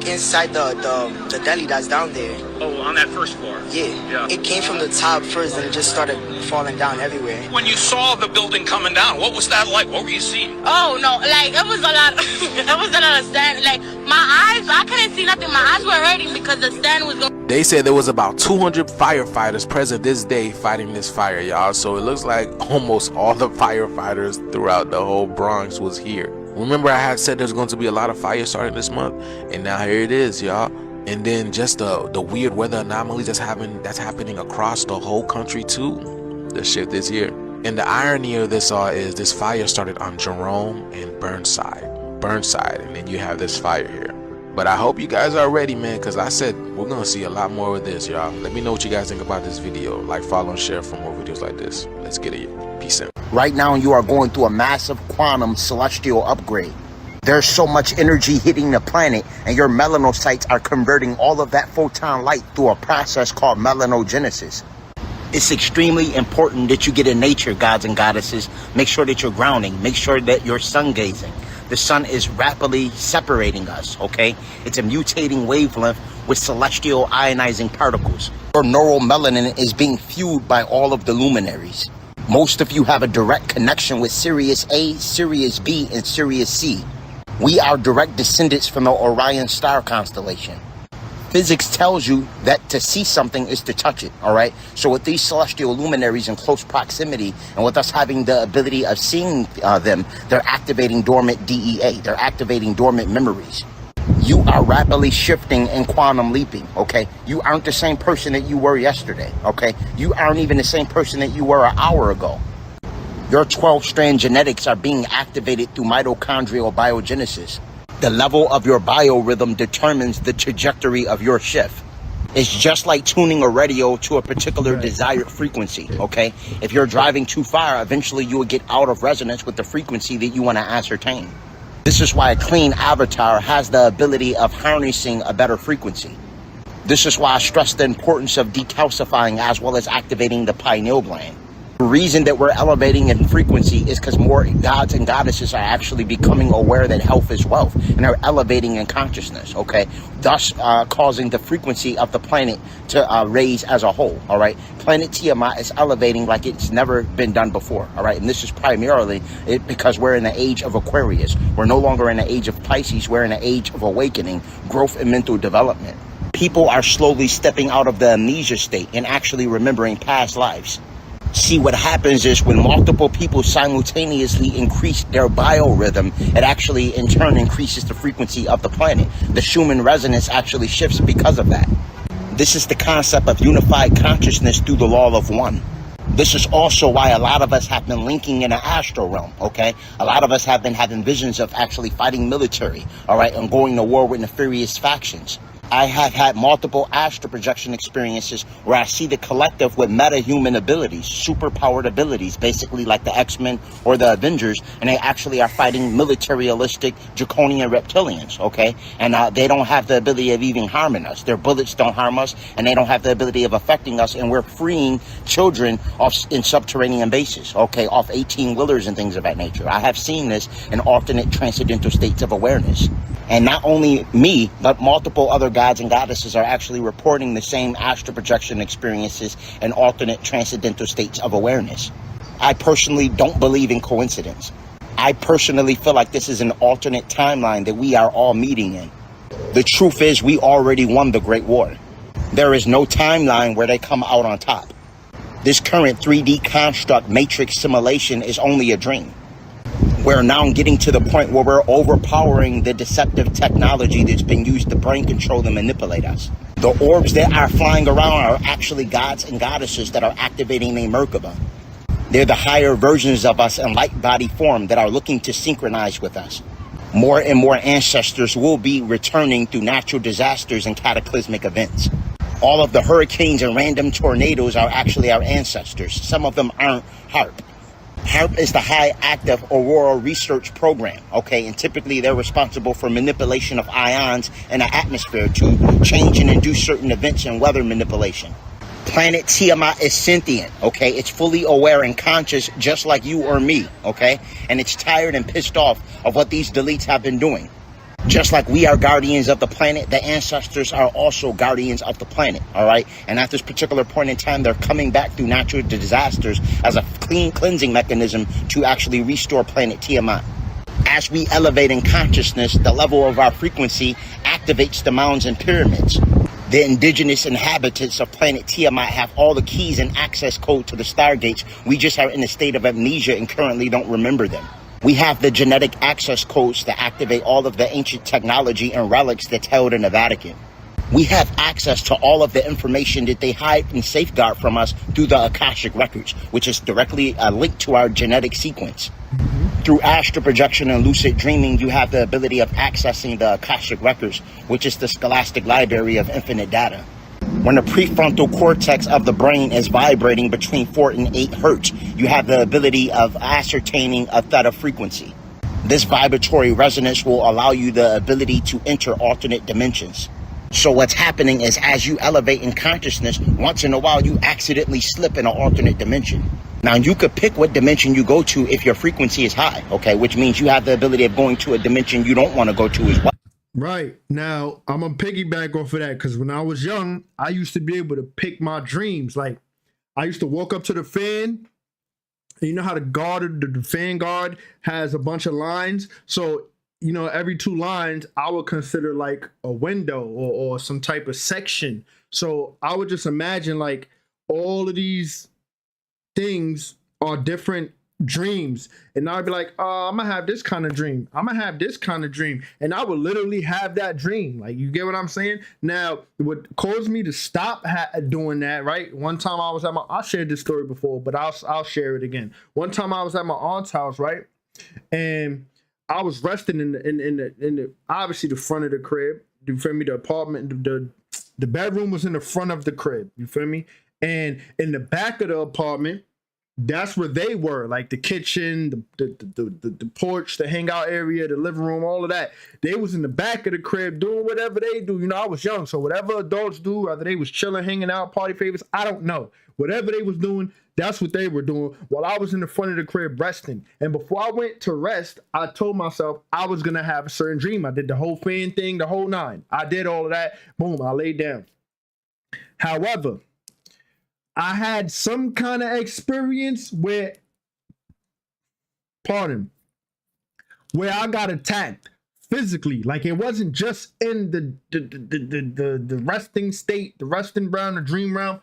inside the deli that's down there. Oh, on that first floor? Yeah. It came from the top first and it just started falling down everywhere. When you saw the building coming down, what was that like? What were you seeing? Oh, no, like, it was a lot of sand. Like, my eyes, I couldn't see nothing. My eyes were hurting because the sand was going. They said there was about 200 firefighters present this day fighting this fire, y'all. So it looks like almost all the firefighters throughout the whole Bronx was here. Remember, I had said there's going to be a lot of fires starting this month, and now here it is, y'all. And then just the weird weather anomalies that's happening across the whole country too. The shit this year. And the irony of this all is this fire started on Jerome and Burnside, and then you have this fire here. But I hope you guys are ready, man, because I said we're gonna see a lot more of this, y'all. Let me know what you guys think about this video. Like, follow, and share for more videos like this. Let's get it. Peace out. Right now, you are going through a massive quantum celestial upgrade. There's so much energy hitting the planet, and your melanocytes are converting all of that photon light through a process called melanogenesis. It's extremely important that you get in nature, gods and goddesses. Make sure that you're grounding. Make sure that you're sun gazing. The sun is rapidly separating us, okay? It's a mutating wavelength with celestial ionizing particles. Your neuromelanin is being fueled by all of the luminaries. Most of you have a direct connection with Sirius A, Sirius B, and Sirius C. We are direct descendants from the Orion star constellation. Physics tells you that to see something is to touch it, all right? So with these celestial luminaries in close proximity, and with us having the ability of seeing them, they're activating dormant DEA. They're activating dormant memories. You are rapidly shifting and quantum leaping, okay? You aren't the same person that you were yesterday, okay? You aren't even the same person that you were an hour ago. Your 12-strand genetics are being activated through mitochondrial biogenesis. The level of your biorhythm determines the trajectory of your shift. It's just like tuning a radio to a particular desired frequency, okay? If you're driving too far, eventually you will get out of resonance with the frequency that you want to ascertain. This is why a clean avatar has the ability of harnessing a better frequency. This is why I stress the importance of decalcifying as well as activating the pineal gland. The reason that we're elevating in frequency is because more gods and goddesses are actually becoming aware that health is wealth, and are elevating in consciousness, okay? Thus causing the frequency of the planet to raise as a whole, all right? Planet Tiamat is elevating like it's never been done before, all right? And this is primarily because we're in the age of Aquarius. We're no longer in the age of Pisces. We're in the age of awakening, growth, and mental development. People are slowly stepping out of the amnesia state and actually remembering past lives. See, what happens is when multiple people simultaneously increase their biorhythm, it actually in turn increases the frequency of the planet. The Schumann resonance actually shifts because of that. This is the concept of unified consciousness through the law of one. This is also why a lot of us have been linking in the astral realm, okay? A lot of us have been having visions of actually fighting military, all right, and going to war with nefarious factions. I have had multiple astral projection experiences where I see the collective with meta-human abilities, superpowered abilities, basically like the X-Men or the Avengers, and they actually are fighting militaristic draconian reptilians, okay? And they don't have the ability of even harming us. Their bullets don't harm us, and they don't have the ability of affecting us, and we're freeing children in subterranean bases, okay, off 18-wheelers and things of that nature. I have seen this in alternate transcendental states of awareness. And not only me, but multiple other gods and goddesses are actually reporting the same astral projection experiences and alternate transcendental states of awareness. I personally don't believe in coincidence. I personally feel like this is an alternate timeline that we are all meeting in. The truth is, we already won the Great War. There is no timeline where they come out on top. This current 3D construct matrix simulation is only a dream. We're now getting to the point where we're overpowering the deceptive technology that's been used to brain control and manipulate us. The orbs that are flying around are actually gods and goddesses that are activating a Merkaba. They're the higher versions of us in light body form that are looking to synchronize with us. More and more ancestors will be returning through natural disasters and cataclysmic events. All of the hurricanes and random tornadoes are actually our ancestors. Some of them aren't HARP. HARP is the High Active Aurora Research Program, okay? And typically they're responsible for manipulation of ions in the atmosphere to change and induce certain events and weather manipulation. Planet Tiamat is sentient, okay? It's fully aware and conscious just like you or me, okay? And it's tired and pissed off of what these deletes have been doing. Just like we are guardians of the planet, the ancestors are also guardians of the planet, all right? And at this particular point in time, they're coming back through natural disasters as a cleansing mechanism to actually restore planet Tiamat. As we elevate in consciousness, the level of our frequency activates the mounds and pyramids. The indigenous inhabitants of planet Tiamat have all the keys and access code to the stargates. We just are in a state of amnesia and currently don't remember them. We have the genetic access codes to activate all of the ancient technology and relics that's held in the Vatican. We have access to all of the information that they hide and safeguard from us through the Akashic records, which is directly linked to our genetic sequence. Through astral projection and lucid dreaming, you have the ability of accessing the Akashic records, which is the scholastic library of infinite data. When the prefrontal cortex of the brain is vibrating between 4 and 8 hertz, you have the ability of ascertaining a theta frequency. This vibratory resonance will allow you the ability to enter alternate dimensions. So what's happening is as you elevate in consciousness, once in a while you accidentally slip in an alternate dimension. Now you could pick what dimension you go to if your frequency is high, okay? Which means you have the ability of going to a dimension you don't want to go to as well. Right. Now, I'm going to piggyback off of that because when I was young, I used to be able to pick my dreams. Like, I used to walk up to the fan. And you know how the fan guard has a bunch of lines? So, you know, every 2 lines, I would consider like a window or some type of section. So I would just imagine like all of these things are different dreams, and I'd be like, I'm gonna have this kind of dream, I'm gonna have this kind of dream, and I would literally have that dream. Like, you get what I'm saying? Now, what caused me to stop doing that, right? One time I was at I shared this story before, but I'll share it again. One time I was at my aunt's house, right, and I was resting in the obviously the front of the crib. You feel me? The apartment, the bedroom was in the front of the crib. You feel me? And in the back of the apartment, that's where they were, like the kitchen, the porch, the hangout area, the living room, all of that. They was in the back of the crib doing whatever they do. You know, I was young, so whatever adults do, whether they was chilling, hanging out, party favors, I don't know. Whatever they was doing, that's what they were doing while I was in the front of the crib resting. And before I went to rest, I told myself I was going to have a certain dream. I did the whole fan thing, the whole 9. I did all of that. Boom, I laid down. However, I had some kind of experience where I got attacked physically. Like, it wasn't just in the resting state, the resting realm, the dream realm,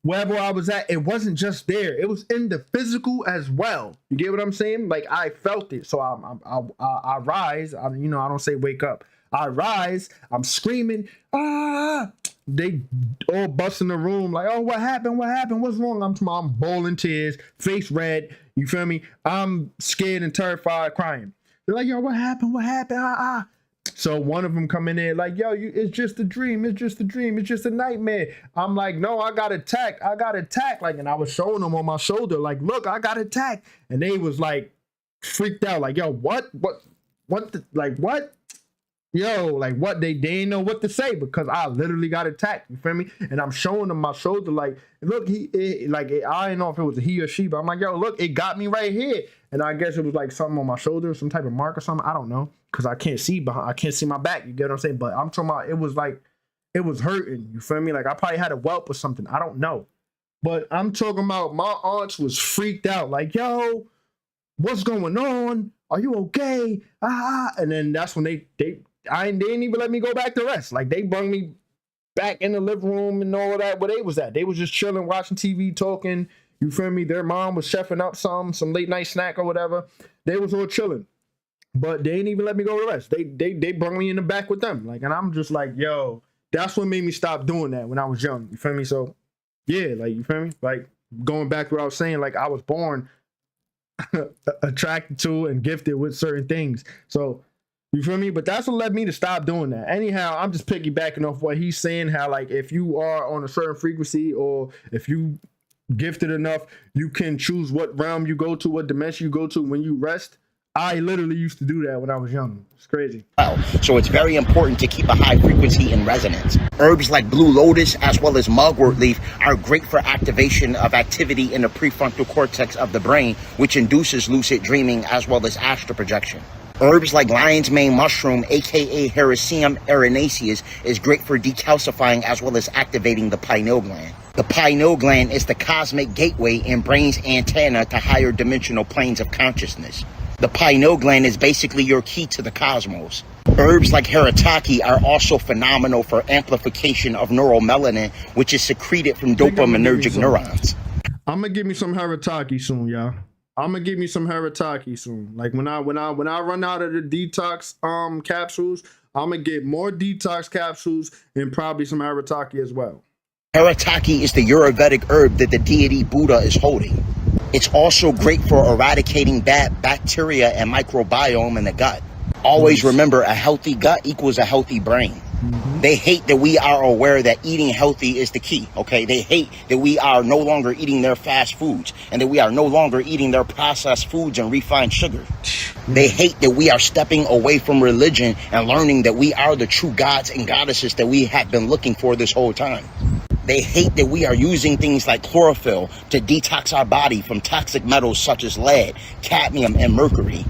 wherever I was at. It wasn't just there. It was in the physical as well. You get what I'm saying? Like, I felt it. So I rise. I don't say wake up. I rise. I'm screaming, ah! They all busting the room like, oh, what happened? What happened? What's wrong? I'm bawling tears, face red. You feel me? I'm scared and terrified, crying. They're like, yo, what happened? What happened? So one of them come in there like, yo, it's just a dream. It's just a dream. It's just a nightmare. I'm like, no, I got attacked. I got attacked. Like, and I was showing them on my shoulder, like, look, I got attacked. And they was like freaked out, like, yo, what, like, what? Yo, like, what? They didn't know what to say because I literally got attacked. You feel me? And I'm showing them my shoulder, like, look, I didn't know if it was a he or she, but I'm like, yo, look, it got me right here. And I guess it was like something on my shoulder, some type of mark or something. I don't know, because I can't see behind. I can't see my back. You get what I'm saying? But I'm talking about, it was like, it was hurting. You feel me? Like, I probably had a whelp or something. I don't know. But I'm talking about my aunts was freaked out, like, yo, what's going on? Are you okay? And then that's when they didn't even let me go back to rest. Like, they brought me back in the living room and all that, where they was at. They was just chilling, watching TV, talking. You feel me? Their mom was chefing up some late night snack or whatever. They was all chilling. But they didn't even let me go to rest. They brought me in the back with them. Like, and I'm just like, yo, that's what made me stop doing that when I was young. You feel me? So, yeah, like, you feel me? Like, going back to what I was saying, like, I was born attracted to and gifted with certain things. So, you feel me? But that's what led me to stop doing that. Anyhow, I'm just piggybacking off what he's saying, how, like, if you are on a certain frequency or if you gifted enough, you can choose what realm you go to, what dimension you go to when you rest. I literally used to do that when I was young. It's crazy. So it's very important to keep a high frequency in resonance. Herbs like blue lotus as well as mugwort leaf are great for activation of activity in the prefrontal cortex of the brain, which induces lucid dreaming as well as astral projection. Herbs like lion's mane mushroom, aka Hericium erinaceus, is great for decalcifying as well as activating the pineal gland. The pineal gland is the cosmic gateway and brain's antenna to higher dimensional planes of consciousness. The pineal gland is basically your key to the cosmos. Herbs like haritaki are also phenomenal for amplification of neuromelanin, which is secreted from dopaminergic neurons. I'm gonna give me some haritaki soon, y'all. I'm gonna give me some haritaki soon. Like, when I run out of the detox capsules, I'm gonna get more detox capsules and probably some haritaki as well. Haritaki is the Ayurvedic herb that the deity Buddha is holding. It's also great for eradicating bad bacteria and microbiome in the gut. Always remember, a healthy gut equals a healthy brain. They hate that we are aware that eating healthy is the key, okay? They hate that we are no longer eating their fast foods and that we are no longer eating their processed foods and refined sugar. They hate that we are stepping away from religion and learning that we are the true gods and goddesses that we have been looking for this whole time. They hate that we are using things like chlorophyll to detox our body from toxic metals such as lead, cadmium, and mercury.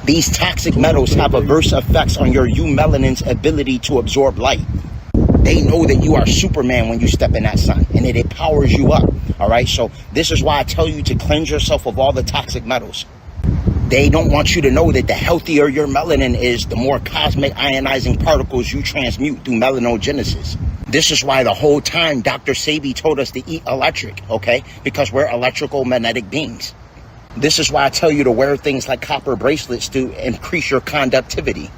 These toxic metals have adverse effects on your eumelanin's ability to absorb light. They know that you are Superman when you step in that sun, and it powers you up, all right? So this is why I tell you to cleanse yourself of all the toxic metals. They don't want you to know that the healthier your melanin is, the more cosmic ionizing particles you transmute through melanogenesis. This is why the whole time Dr. Sebi told us to eat electric, okay? Because we're electrical magnetic beings. This is why I tell you to wear things like copper bracelets to increase your conductivity.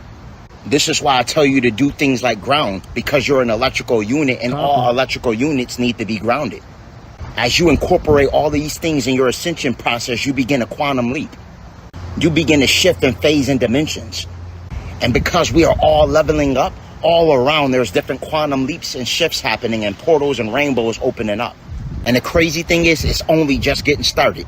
This is why I tell you to do things like ground, because you're an electrical unit and all electrical units need to be grounded. As you incorporate all these things in your ascension process, you begin a quantum leap. You begin to shift in phase and dimensions. And because we are all leveling up, all around there's different quantum leaps and shifts happening and portals and rainbows opening up. And the crazy thing is, it's only just getting started.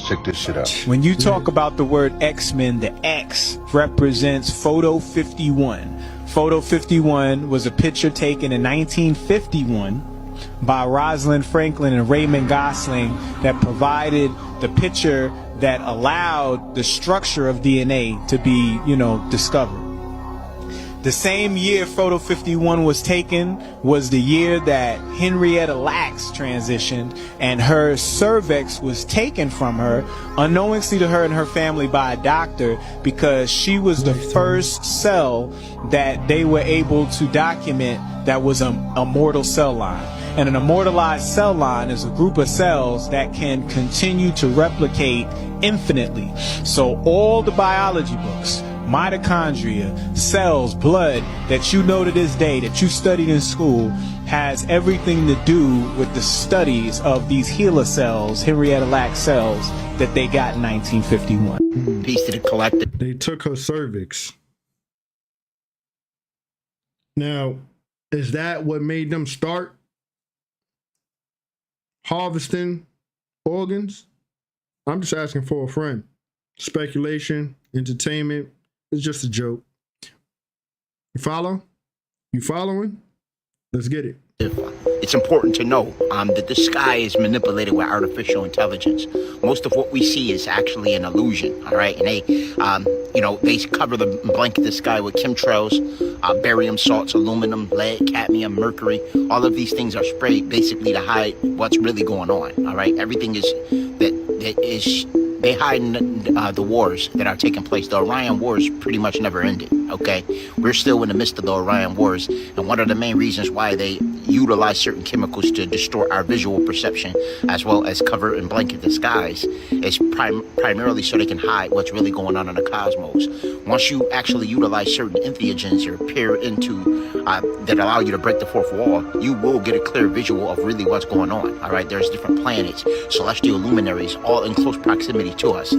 Check this shit out. When you talk about the word X-Men, the X represents Photo 51. Photo 51 was a picture taken in 1951 by Rosalind Franklin and Raymond Gosling that provided the picture that allowed the structure of DNA to be, discovered. The same year Photo 51 was taken was the year that Henrietta Lacks transitioned, and her cervix was taken from her, unknowingly to her and her family, by a doctor, because she was the first cell that they were able to document that was a mortal cell line. And an immortalized cell line is a group of cells that can continue to replicate infinitely. So all the biology books, mitochondria, cells, blood that you know to this day, that you studied in school, has everything to do with the studies of these HeLa cells, Henrietta Lacks cells, that they got in 1951. Piece to the collective. They took her cervix. Now, is that what made them start harvesting organs? I'm just asking for a friend. Speculation, entertainment, it's just a joke. You follow? You following? Let's get it. It's important to know that the sky is manipulated with artificial intelligence. Most of what we see is actually an illusion, all right? And they, they cover the blanket the sky with chemtrails, barium salts, aluminum, lead, cadmium, mercury. All of these things are sprayed basically to hide what's really going on, all right? Everything is they hide the wars that are taking place. The Orion Wars pretty much never ended, okay? We're still in the midst of the Orion Wars, and one of the main reasons why they utilize certain chemicals to distort our visual perception as well as cover and blanket the skies is primarily so they can hide what's really going on in the cosmos. Once you actually utilize certain entheogens or peer into that allow you to break the fourth wall, you will get a clear visual of really what's going on, all right? There's different planets, celestial luminaries, all in close proximity to us.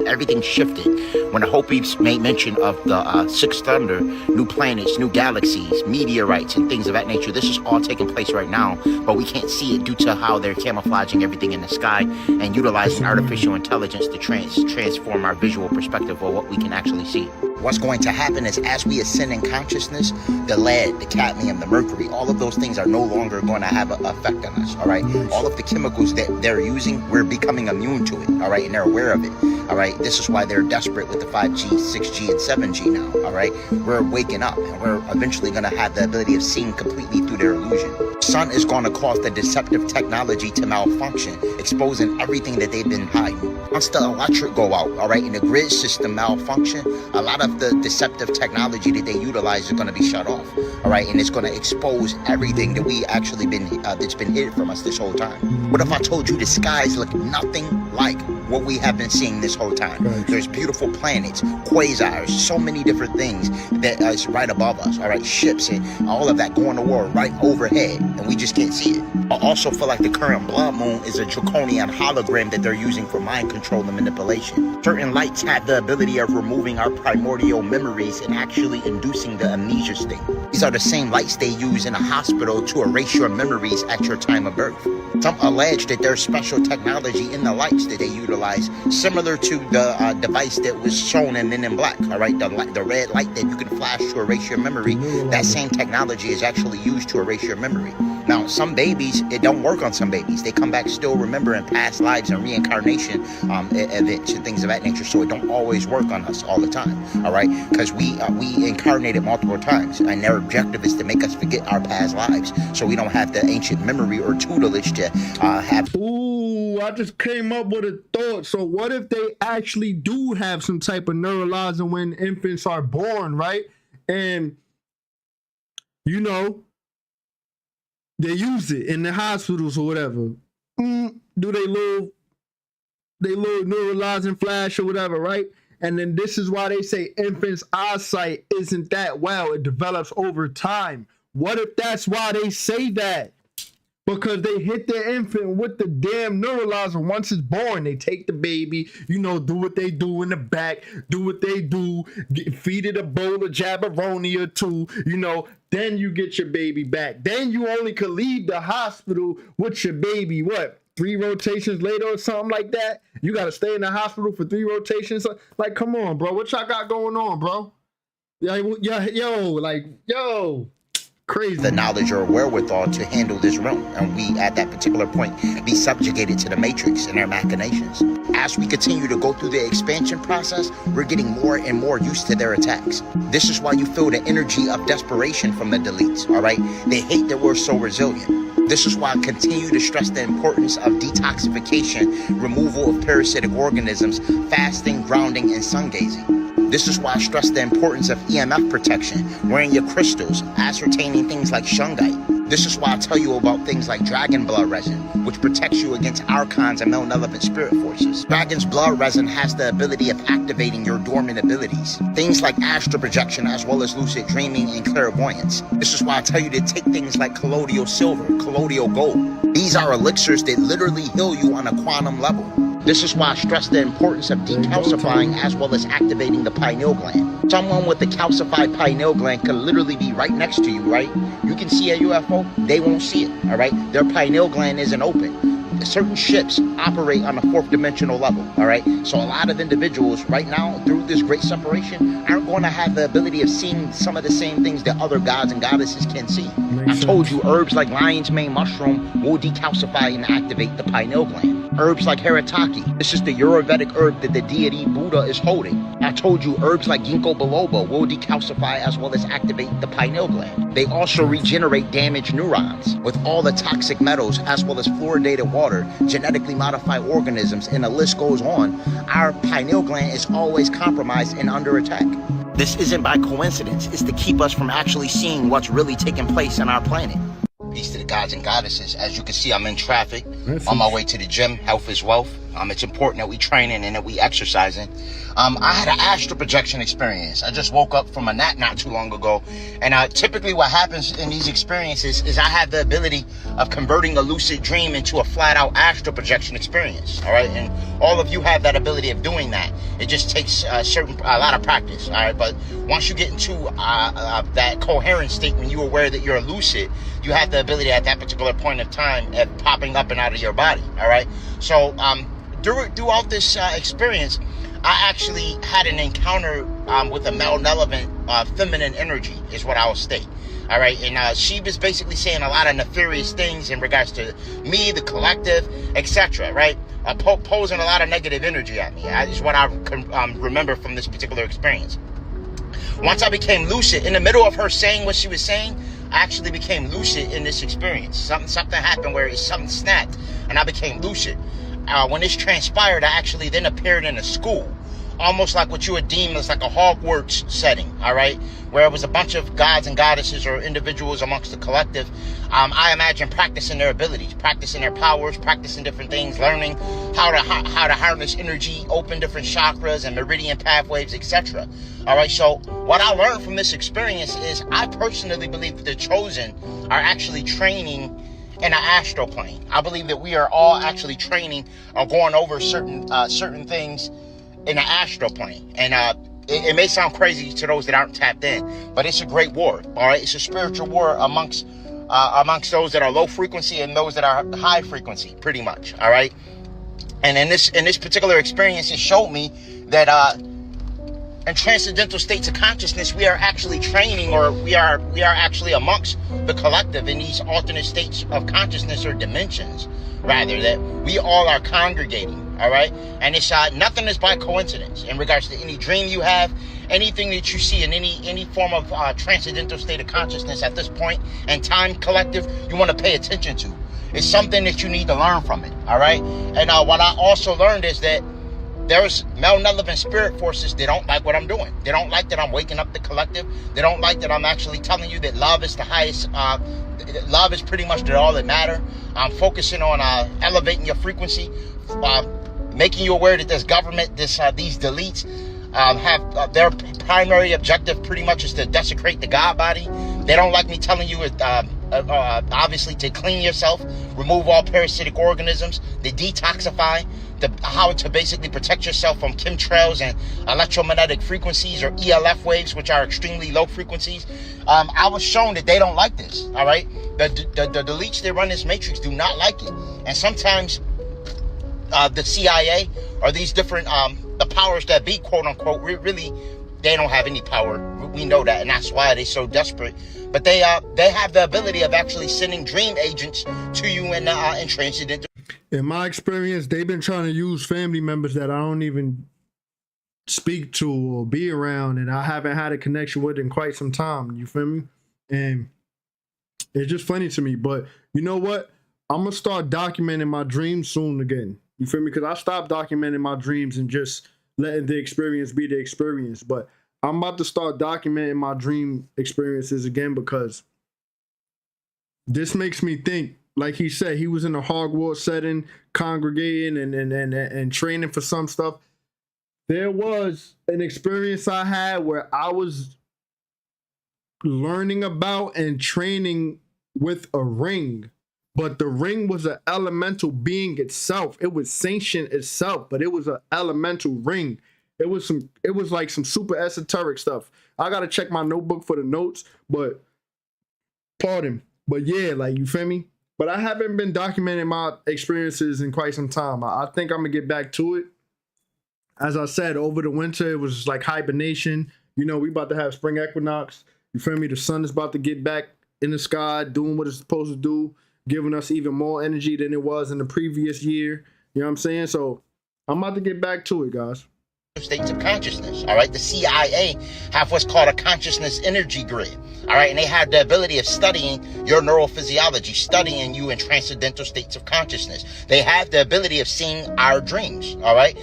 Everything shifted when the Hopis made mention of the sixth thunder, new planets, new galaxies, meteorites, and things of that nature. This is all taking place right now, but we can't see it due to how they're camouflaging everything in the sky and utilizing artificial intelligence to transform our visual perspective of what we can actually see. What's going to happen is as we ascend in consciousness, the lead, the cadmium, the mercury, all of those things are no longer going to have an effect on us, all right? All of the chemicals that they're using, we're becoming immune to it, all right? And they're aware of it, all right? This is why they're desperate with the 5G, 6G, and 7G now, all right? We're waking up, and we're eventually going to have the ability of seeing completely through their illusion. Sun is going to cause the deceptive technology to malfunction, exposing everything that they've been hiding. Once the electric go out, all right, and the grid system malfunction, a lot of the deceptive technology that they utilize is going to be shut off, all right, and it's going to expose everything that we actually that's been hidden from us this whole time. What if I told you the skies look nothing like what we have been seeing this whole time? There's beautiful planets, quasars, so many different things that is right above us, all right, ships and all of that going to war right overhead, and we just can't see it. I also feel like the current blood moon is a draconian hologram that they're using for mind control and manipulation. Certain lights have the ability of removing our primordial memories and actually inducing the amnesia state. These are the same lights they use in a hospital to erase your memories at your time of birth. Some allege that there's special technology in the lights that they utilize, similar to the device that was shown in Men in Black, all right? The red light that you can flash to erase your memory, that same technology is actually used to erase your memory. Now, some babies, it don't work on some babies. They come back still remembering past lives and reincarnation events and things of that nature, so it don't always work on us all the time, all right? Because we incarnated multiple times, and their objective is to make us forget our past lives, so we don't have the ancient memory or tutelage to have. Ooh, I just came up with a thought. So what if they actually do have some type of neuralizing when infants are born, right? And, you know, they use it in the hospitals or whatever. Do they little neuralizing flash or whatever, right? And then this is why they say infants' eyesight isn't that well. It develops over time. What if that's why they say that? Because they hit the infant with the damn neuralizer once it's born. They take the baby, you know, do what they do in the back, do what they do, feed it a bowl of Jabberoni or two, you know, then you get your baby back. Then you only could leave the hospital with your baby, what, 3 rotations later or something like that? You got to stay in the hospital for 3 rotations? Like, come on, bro. What y'all got going on, bro? Yo. Crazy. The knowledge or wherewithal to handle this realm, and we at that particular point be subjugated to the matrix and their machinations. As we continue to go through the expansion process, we're getting more and more used to their attacks. This is why you feel the energy of desperation from the deletes, all right? They hate that we're so resilient. This is why I continue to stress the importance of detoxification, removal of parasitic organisms, fasting, grounding, and sun gazing. This is why I stress the importance of EMF protection, wearing your crystals, ascertaining things like shungite. This is why I tell you about things like dragon blood resin, which protects you against archons and malevolent spirit forces. Dragon's blood resin has the ability of activating your dormant abilities. Things like astral projection, as well as lucid dreaming and clairvoyance. This is why I tell you to take things like colloidal silver, colloidal gold. These are elixirs that literally heal you on a quantum level. This is why I stress the importance of decalcifying as well as activating the pineal gland. Someone with a calcified pineal gland could literally be right next to you, right? You can see a UFO, they won't see it, all right? Their pineal gland isn't open. Certain ships operate on a fourth dimensional level, all right? So a lot of individuals right now, through this great separation, aren't going to have the ability of seeing some of the same things that other gods and goddesses can see. I told you herbs like lion's mane mushroom will decalcify and activate the pineal gland. Herbs like Haritaki, this is the Ayurvedic herb that the deity Buddha is holding. I told you herbs like ginkgo biloba will decalcify as well as activate the pineal gland. They also regenerate damaged neurons with all the toxic metals as well as fluoridated water, genetically modified organisms, and the list goes on. Our pineal gland is always compromised and under attack. This isn't by coincidence. It's to keep us from actually seeing what's really taking place on our planet. Peace to the gods and goddesses. As you can see, I'm in traffic on my way to the gym. Health is wealth. It's important that we training and that we exercising. I had an astral projection experience. I just woke up from a nap not too long ago. And typically what happens in these experiences is I have the ability of converting a lucid dream into a flat out astral projection experience. All right. And all of you have that ability of doing that. It just takes a lot of practice. All right. But once you get into that coherent state when you're aware that you're lucid, you have the ability at that particular point of time of popping up and out of your body. All right. So throughout this experience, I actually had an encounter with a malevolent feminine energy, is what I will state. All right, and she was basically saying a lot of nefarious things in regards to me, the collective, etc. Right, posing a lot of negative energy at me. Is what I remember from this particular experience. Once I became lucid, in the middle of her saying what she was saying, I actually became lucid in this experience. Something happened where something snapped, and I became lucid. When this transpired, I actually then appeared in a school, almost like what you would deem as like a Hogwarts setting, all right, where it was a bunch of gods and goddesses or individuals amongst the collective. I imagine practicing their abilities, practicing their powers, practicing different things, learning how to harness energy, open different chakras and meridian pathways, etc. All right, so what I learned from this experience is I personally believe that the chosen are actually training in an astral plane. I believe that we are all actually training or going over certain things in an astral plane. And it may sound crazy to those that aren't tapped in, but it's a great war. All right, it's a spiritual war amongst those that are low frequency and those that are high frequency, pretty much. All right, and in this particular experience, it showed me that in transcendental states of consciousness, we are actually training, or we are actually amongst the collective in these alternate states of consciousness or dimensions, rather, that we all are congregating. All right, and it's nothing is by coincidence in regards to any dream you have, anything that you see in any form of transcendental state of consciousness at this point and time, collective, you want to pay attention to. It's something that you need to learn from it. All right, and what I also learned is that there's malevolent spirit forces. They don't like what I'm doing. They don't like that I'm waking up the collective. They don't like that I'm actually telling you that love is the highest. Love is pretty much all that matter. I'm focusing on elevating your frequency, making you aware that this government, these deletes, have their primary objective pretty much is to desecrate the God body. They don't like me telling you obviously to clean yourself, remove all parasitic organisms, to detoxify, how to basically protect yourself from chemtrails and electromagnetic frequencies or ELF waves, which are extremely low frequencies. I was shown that they don't like this. All right, the deletes that run this matrix do not like it, and sometimes the CIA or these different the powers that be, quote unquote, really they don't have any power. We know that, and that's why they're so desperate. But they have the ability of actually sending dream agents to you in transcendental. In my experience, they've been trying to use family members that I don't even speak to or be around, and I haven't had a connection with in quite some time. You feel me? And it's just funny to me. But you know what? I'm gonna start documenting my dreams soon again. You feel me? Because I stopped documenting my dreams and just letting the experience be the experience. But I'm about to start documenting my dream experiences again, because this makes me think, like he said, he was in a Hogwarts setting, congregating and training for some stuff. There was an experience I had where I was learning about and training with a ring, but the ring was an elemental being itself. It was sentient itself, but it was an elemental ring. It was like some super esoteric stuff. I gotta check my notebook for the notes, but pardon. But yeah, like, you feel me? But I haven't been documenting my experiences in quite some time. I think I'm gonna get back to it. As I said, over the winter, it was like hibernation. You know, we about to have spring equinox. You feel me? The sun is about to get back in the sky, doing what it's supposed to do, giving us even more energy than it was in the previous year. You know what I'm saying? So I'm about to get back to it, guys. States of consciousness. All right, the CIA have what's called a consciousness energy grid. All right, and they have the ability of studying your neurophysiology, studying you in transcendental states of consciousness. They have the ability of seeing our dreams. All right,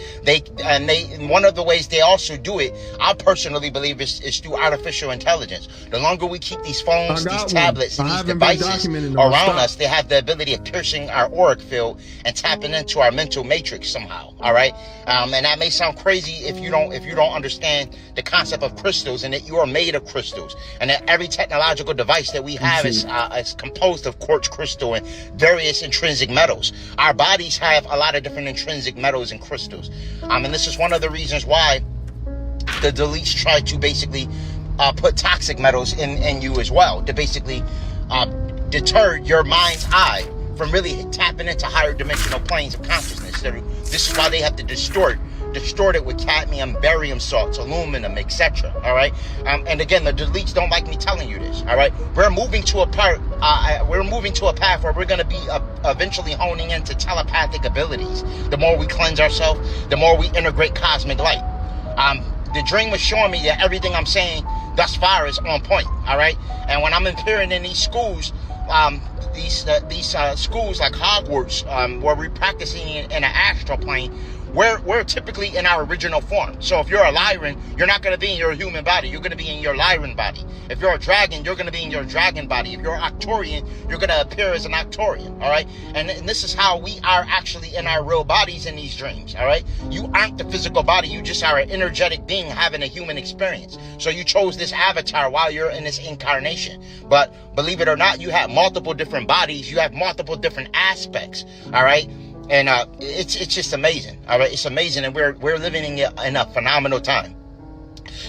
one of the ways they also do it, I personally believe, is through artificial intelligence. The longer we keep these phones, these tablets, and these devices around us, they have the ability of piercing our auric field and tapping into our mental matrix somehow. All right, and that may sound crazy if you don't understand the concept of crystals, and that you are made of crystals, and that every technological device that we have is composed of quartz crystal and various intrinsic metals. Our bodies have a lot of different intrinsic metals and crystals, and this is one of the reasons why the deletes try to basically put toxic metals in you as well, to basically deter your mind's eye from really tapping into higher dimensional planes of consciousness. This is why they have to distort it with cadmium, barium salts, aluminum, etc. All right, and again, the deletes don't like me telling you this. All right, we're moving to a path where we're going to be eventually honing into telepathic abilities. The more we cleanse ourselves, the more we integrate cosmic light. The dream was showing me that everything I'm saying thus far is on point. All right, and when I'm appearing in these schools, these schools like Hogwarts, where we're practicing in an astral plane, we're typically in our original form. So if you're a Lyran, you're not going to be in your human body. You're going to be in your Lyran body. If you're a dragon, you're going to be in your dragon body. If you're an Octorian, you're going to appear as an Octorian. All right, and this is how we are actually in our real bodies in these dreams. All right, you aren't the physical body. You just are an energetic being having a human experience. So you chose this avatar while you're in this incarnation. But believe it or not, you have multiple different bodies. You have multiple different aspects. All right. And it's just amazing. All right, it's amazing, and we're living in a phenomenal time.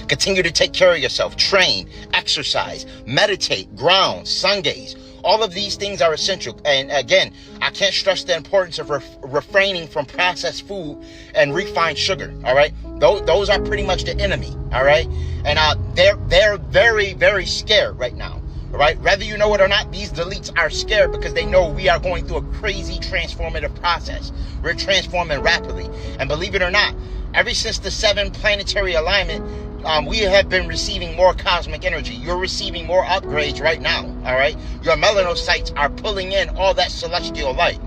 Continue to take care of yourself, train, exercise, meditate, ground, sun gaze. All of these things are essential. And again, I can't stress the importance of refraining from processed food and refined sugar. All right, those are pretty much the enemy. All right, and they're very, very scared right now. All right, whether you know it or not, these deletes are scared because they know we are going through a crazy transformative process. We're transforming rapidly. And believe it or not, ever since the 7 planetary alignment, we have been receiving more cosmic energy. You're receiving more upgrades right now. All right, your melanocytes are pulling in all that celestial light.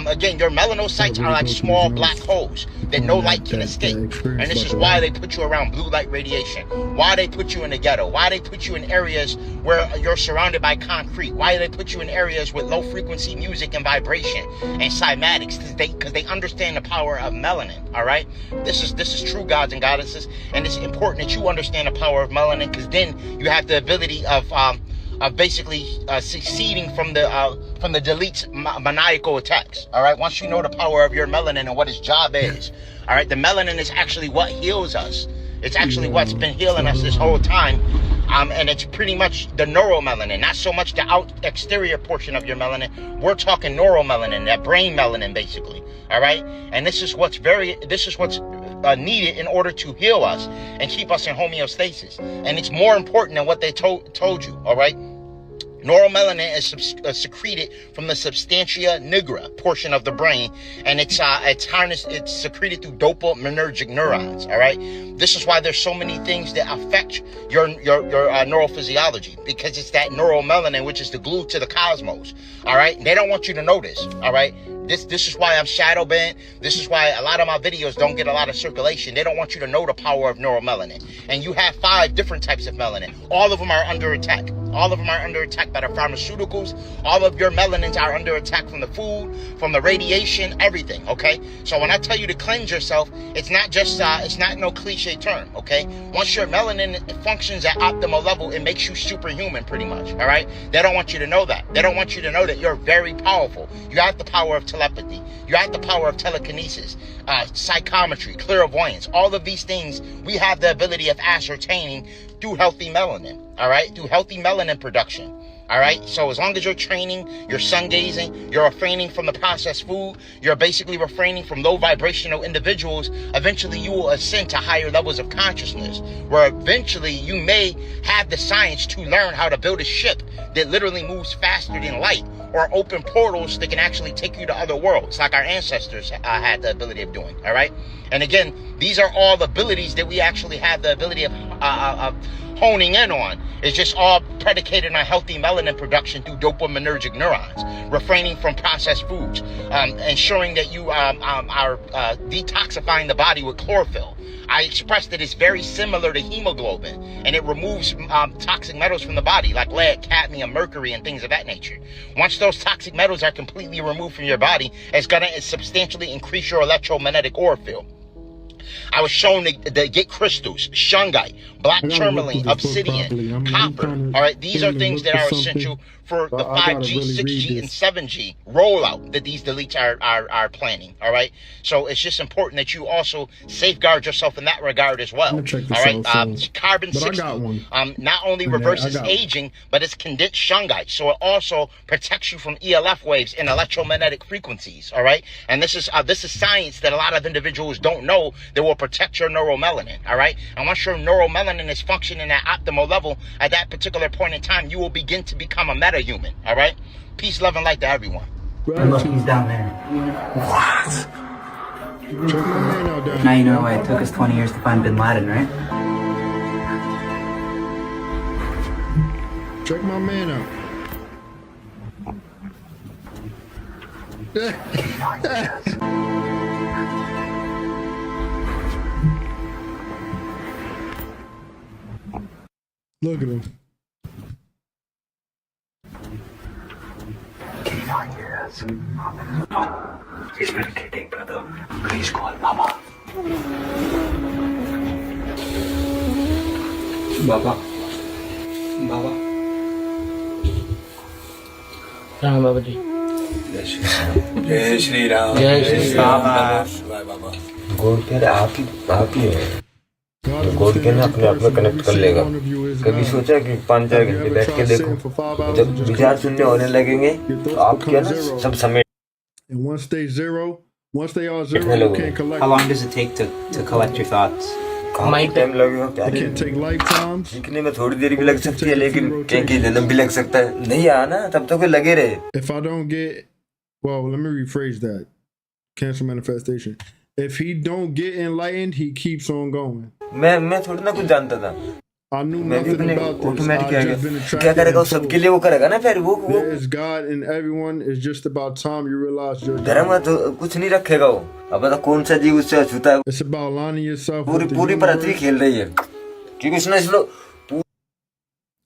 Again, your melanocytes are like small black holes that no light can escape. And this is why they put you around blue light radiation. Why they put you in the ghetto. Why they put you in areas where you're surrounded by concrete. Why they put you in areas with low frequency music and vibration and cymatics. Because they understand the power of melanin. All right. This is true, gods and goddesses. And it's important that you understand the power of melanin, because then you have the ability of basically succeeding from the delete's maniacal attacks. All right, once you know the power of your melanin and what its job is. All right, the melanin is actually what heals us. It's actually what's been healing us this whole time. And it's pretty much the neuromelanin, not so much the exterior portion of your melanin. We're talking neuromelanin, that brain melanin, basically. All right, and this is what's needed in order to heal us and keep us in homeostasis. And it's more important than what they told you. All right, neuromelanin is secreted from the substantia nigra portion of the brain, and it's secreted through dopaminergic neurons. All right, this is why there's so many things that affect your neurophysiology, because it's that neuromelanin which is the glue to the cosmos. All right, they don't want you to know this. All right, This is why I'm shadow banned. This is why a lot of my videos don't get a lot of circulation. They don't want you to know the power of neuromelanin. And you have 5 different types of melanin. All of them are under attack. All of them are under attack by the pharmaceuticals. All of your melanins are under attack from the food, from the radiation, everything, okay? So when I tell you to cleanse yourself, it's not just, it's not no cliche term, okay? Once your melanin functions at optimal level, it makes you superhuman pretty much, all right? They don't want you to know that. They don't want you to know that you're very powerful. You have the power of telepathy. You have the power of telekinesis, psychometry, clairvoyance. All of these things we have the ability of ascertaining through healthy melanin, all right? Through healthy melanin production, all right? So as long as you're training, you're sun gazing, you're refraining from the processed food, you're basically refraining from low vibrational individuals, eventually you will ascend to higher levels of consciousness, where eventually you may have the science to learn how to build a ship that literally moves faster than light, or open portals that can actually take you to other worlds, like our ancestors had the ability of doing, all right? And again, these are all abilities that we actually have the ability of honing in on. It's just all predicated on healthy melanin production through dopaminergic neurons, refraining from processed foods, ensuring that you are detoxifying the body with chlorophyll. I expressed that it's very similar to hemoglobin, and it removes toxic metals from the body, like lead, cadmium, mercury, and things of that nature. Once those toxic metals are completely removed from your body, it's going to substantially increase your electromagnetic aura field. I was shown to get crystals, shungite, black tourmaline, obsidian, copper. All right, these are things that are essential for the 5G, 6G, and 7G rollout that these deletes are planning. All right, so it's just important that you also safeguard yourself in that regard as well. All right, carbon 60 not only reverses aging, but it's condensed shungite, so it also protects you from ELF waves and electromagnetic frequencies. All right, and this is science that a lot of individuals don't know that will protect your neuromelanin. All right, and once your neuromelanin is functioning at optimal level at that particular point in time, you will begin to become a meta-human. All right, peace, love, and light to everyone. Look, he's down there. What? Now you know why it took us 20 years to find Bin Laden, right? Check my man out. Look at him. Get on your ass. No, he's meditating, brother. Please call Mama. Baba. Baba. Ram Babaji. Jai Shri Ram. Jai Shri Ram. Baba. God के आप ही है God के ना अपने आप में connect कर लेगा कभी सोचा कि 5-4 घंटे बैठ के देखो जब विचार शून्य होने लगेंगे तो आपके ना सब समय and once they all zero you can't collect. How long does it take to collect your thoughts? Time लगेगा it can take lifetimes. सीखने में थोड़ी देर भी लग सकती है लेकिन कई जन्म भी लग सकता है नहीं आना तब तो कोई लगे रहे. If I don't get, well, let me rephrase that. Cancel manifestation. If he don't get enlightened, he keeps on going. मैं थोड़ी ना कुछ जानता था. I knew nothing about this. I just been attracted. क्या करेगा सबके लिए वो करेगा ना फिर वो. There is God in everyone. It's just about time you realize you're. धर्म तो कुछ नहीं रखेगा वो. अब बता कौन सा जीव उससे अछूता है. It's about aligning yourself. पूरी पृथ्वी खेल रही है. क्योंकि उसने इसलो.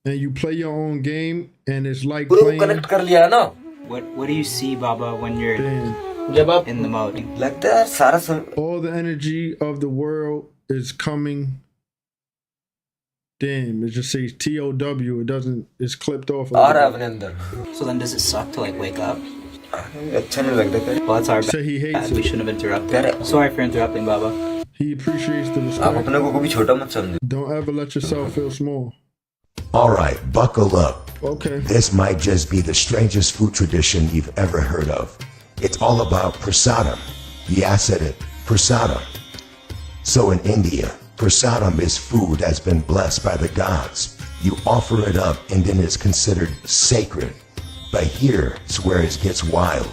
And you play your own game, and it's like playing. Connect कर लिया ना. What do you see, Baba, when you're in the mode? लगता है सारा all the energy of the world is coming. Damn, it just says TOW. It doesn't. It's clipped off. So then, does it suck to like wake up? Well, that's our bad. So he hates we shouldn't have interrupted. Sorry for interrupting, Baba. He appreciates the respect. Don't ever let yourself feel small. All right, buckle up. Okay. This might just be the strangest food tradition you've ever heard of. It's all about prasadam. Yeah, I said it. Prasadam. So in India, prasadam is food that's been blessed by the gods. You offer it up and then it's considered sacred. But here's where it gets wild.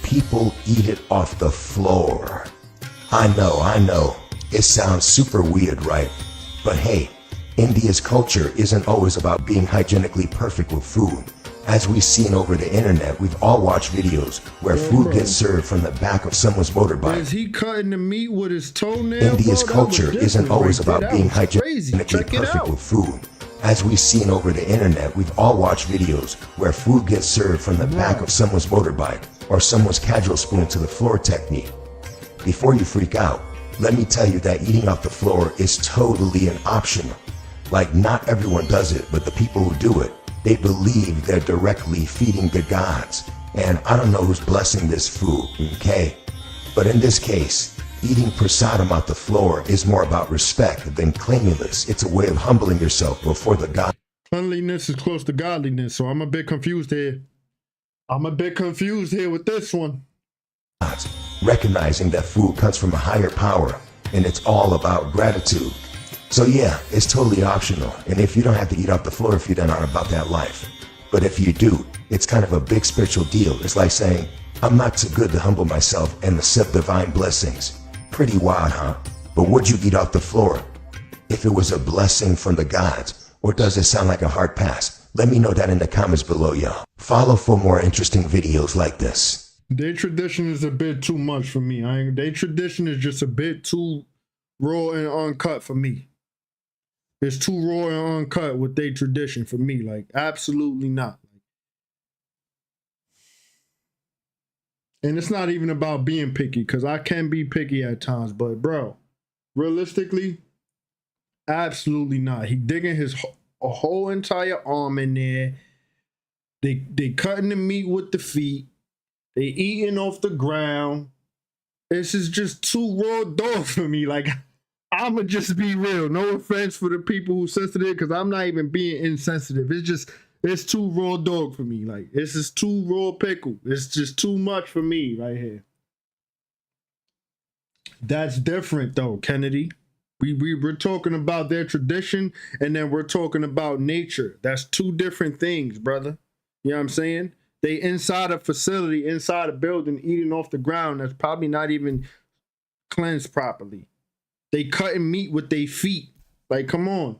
People eat it off the floor. I know. It sounds super weird, right? But hey, India's culture isn't always about being hygienically perfect with food. As we've seen over the internet, we've all watched videos where food gets served from the back of someone's motorbike. Is he cutting the meat with his toenail? India's culture isn't always about being crazy. hygienically perfect with food. As we've seen over the internet, we've all watched videos where food gets served from the back of someone's motorbike or someone's casual spoon to the floor technique. Before you freak out, let me tell you that eating off the floor is totally an optional. Like, not everyone does it, but the people who do it, they believe they're directly feeding the gods. And I don't know who's blessing this food, okay? But in this case, eating prasadam off the floor is more about respect than cleanliness. It's a way of humbling yourself before the god. Cleanliness is close to godliness, so I'm a bit confused here. With this one. Recognizing that food comes from a higher power, and it's all about gratitude. So yeah, it's totally optional, and if you don't have to eat off the floor if you're not about that life. But if you do, it's kind of a big spiritual deal. It's like saying, I'm not too good to humble myself and accept divine blessings. Pretty wild, huh? But would you eat off the floor if it was a blessing from the gods? Or does it sound like a hard pass? Let me know that in the comments below, y'all. Follow for more interesting videos like this. Their tradition is a bit too much for me. Their tradition is just a bit too raw and uncut for me. It's too raw and uncut with their tradition for me. Like, absolutely not. And it's not even about being picky, because I can be picky at times. But, bro, realistically, absolutely not. He digging a whole entire arm in there. They cutting the meat with the feet. They eating off the ground. This is just too raw dog for me. Like, I'ma just be real. No offense for the people who sensitive, because I'm not even being insensitive. It's too raw dog for me. Like, this is too raw pickle. It's just too much for me right here. That's different though, Kennedy. We're talking about their tradition, and then we're talking about nature. That's two different things, brother. You know what I'm saying? They inside a facility, inside a building, eating off the ground that's probably not even cleansed properly. They cutting meat with their feet. Like, come on.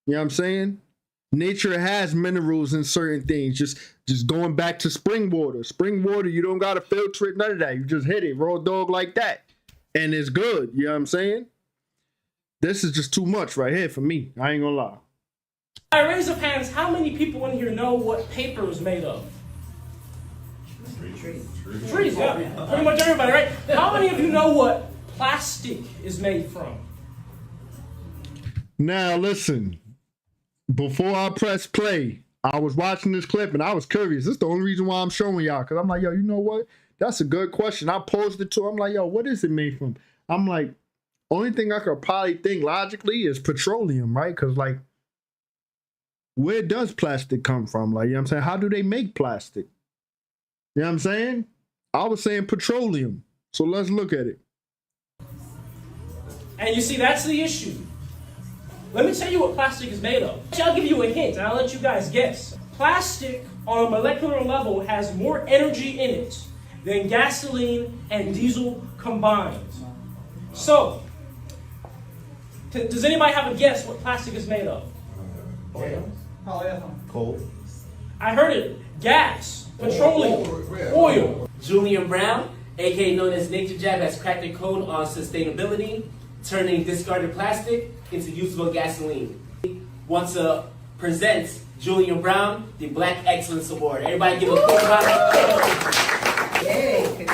You know what I'm saying? Nature has minerals in certain things. Just going back to spring water. Spring water, you don't got to filter it, none of that. You just hit it, raw dog like that. And it's good. You know what I'm saying? This is just too much right here for me. I ain't gonna lie. I raise of hands, how many people in here know what paper is made of? Trees, yeah. Pretty much everybody, right? How many of you know what plastic is made from? Now listen, before I press play, I was watching this clip and I was curious. This is the only reason why I'm showing y'all, because I'm like, yo, you know what? That's a good question. I posed it to him. I'm like, yo, what is it made from? I'm like, only thing I could probably think logically is petroleum, right? Because, like, where does plastic come from? Like, you know what I'm saying? How do they make plastic? You know what I'm saying? I was saying petroleum. So let's look at it. And you see, that's the issue. Let me tell you what plastic is made of. I'll give you a hint, and I'll let you guys guess. Plastic, on a molecular level, has more energy in it than gasoline and diesel combined. So, does anybody have a guess what plastic is made of? Coal. I heard it. Gas, petroleum, oil. Julian Brown, aka known as Nature Jab, has cracked the code on sustainability, turning discarded plastic into usable gasoline. Want to present Julian Brown the Black Excellence Award. Everybody give a quick round of applause. Yay!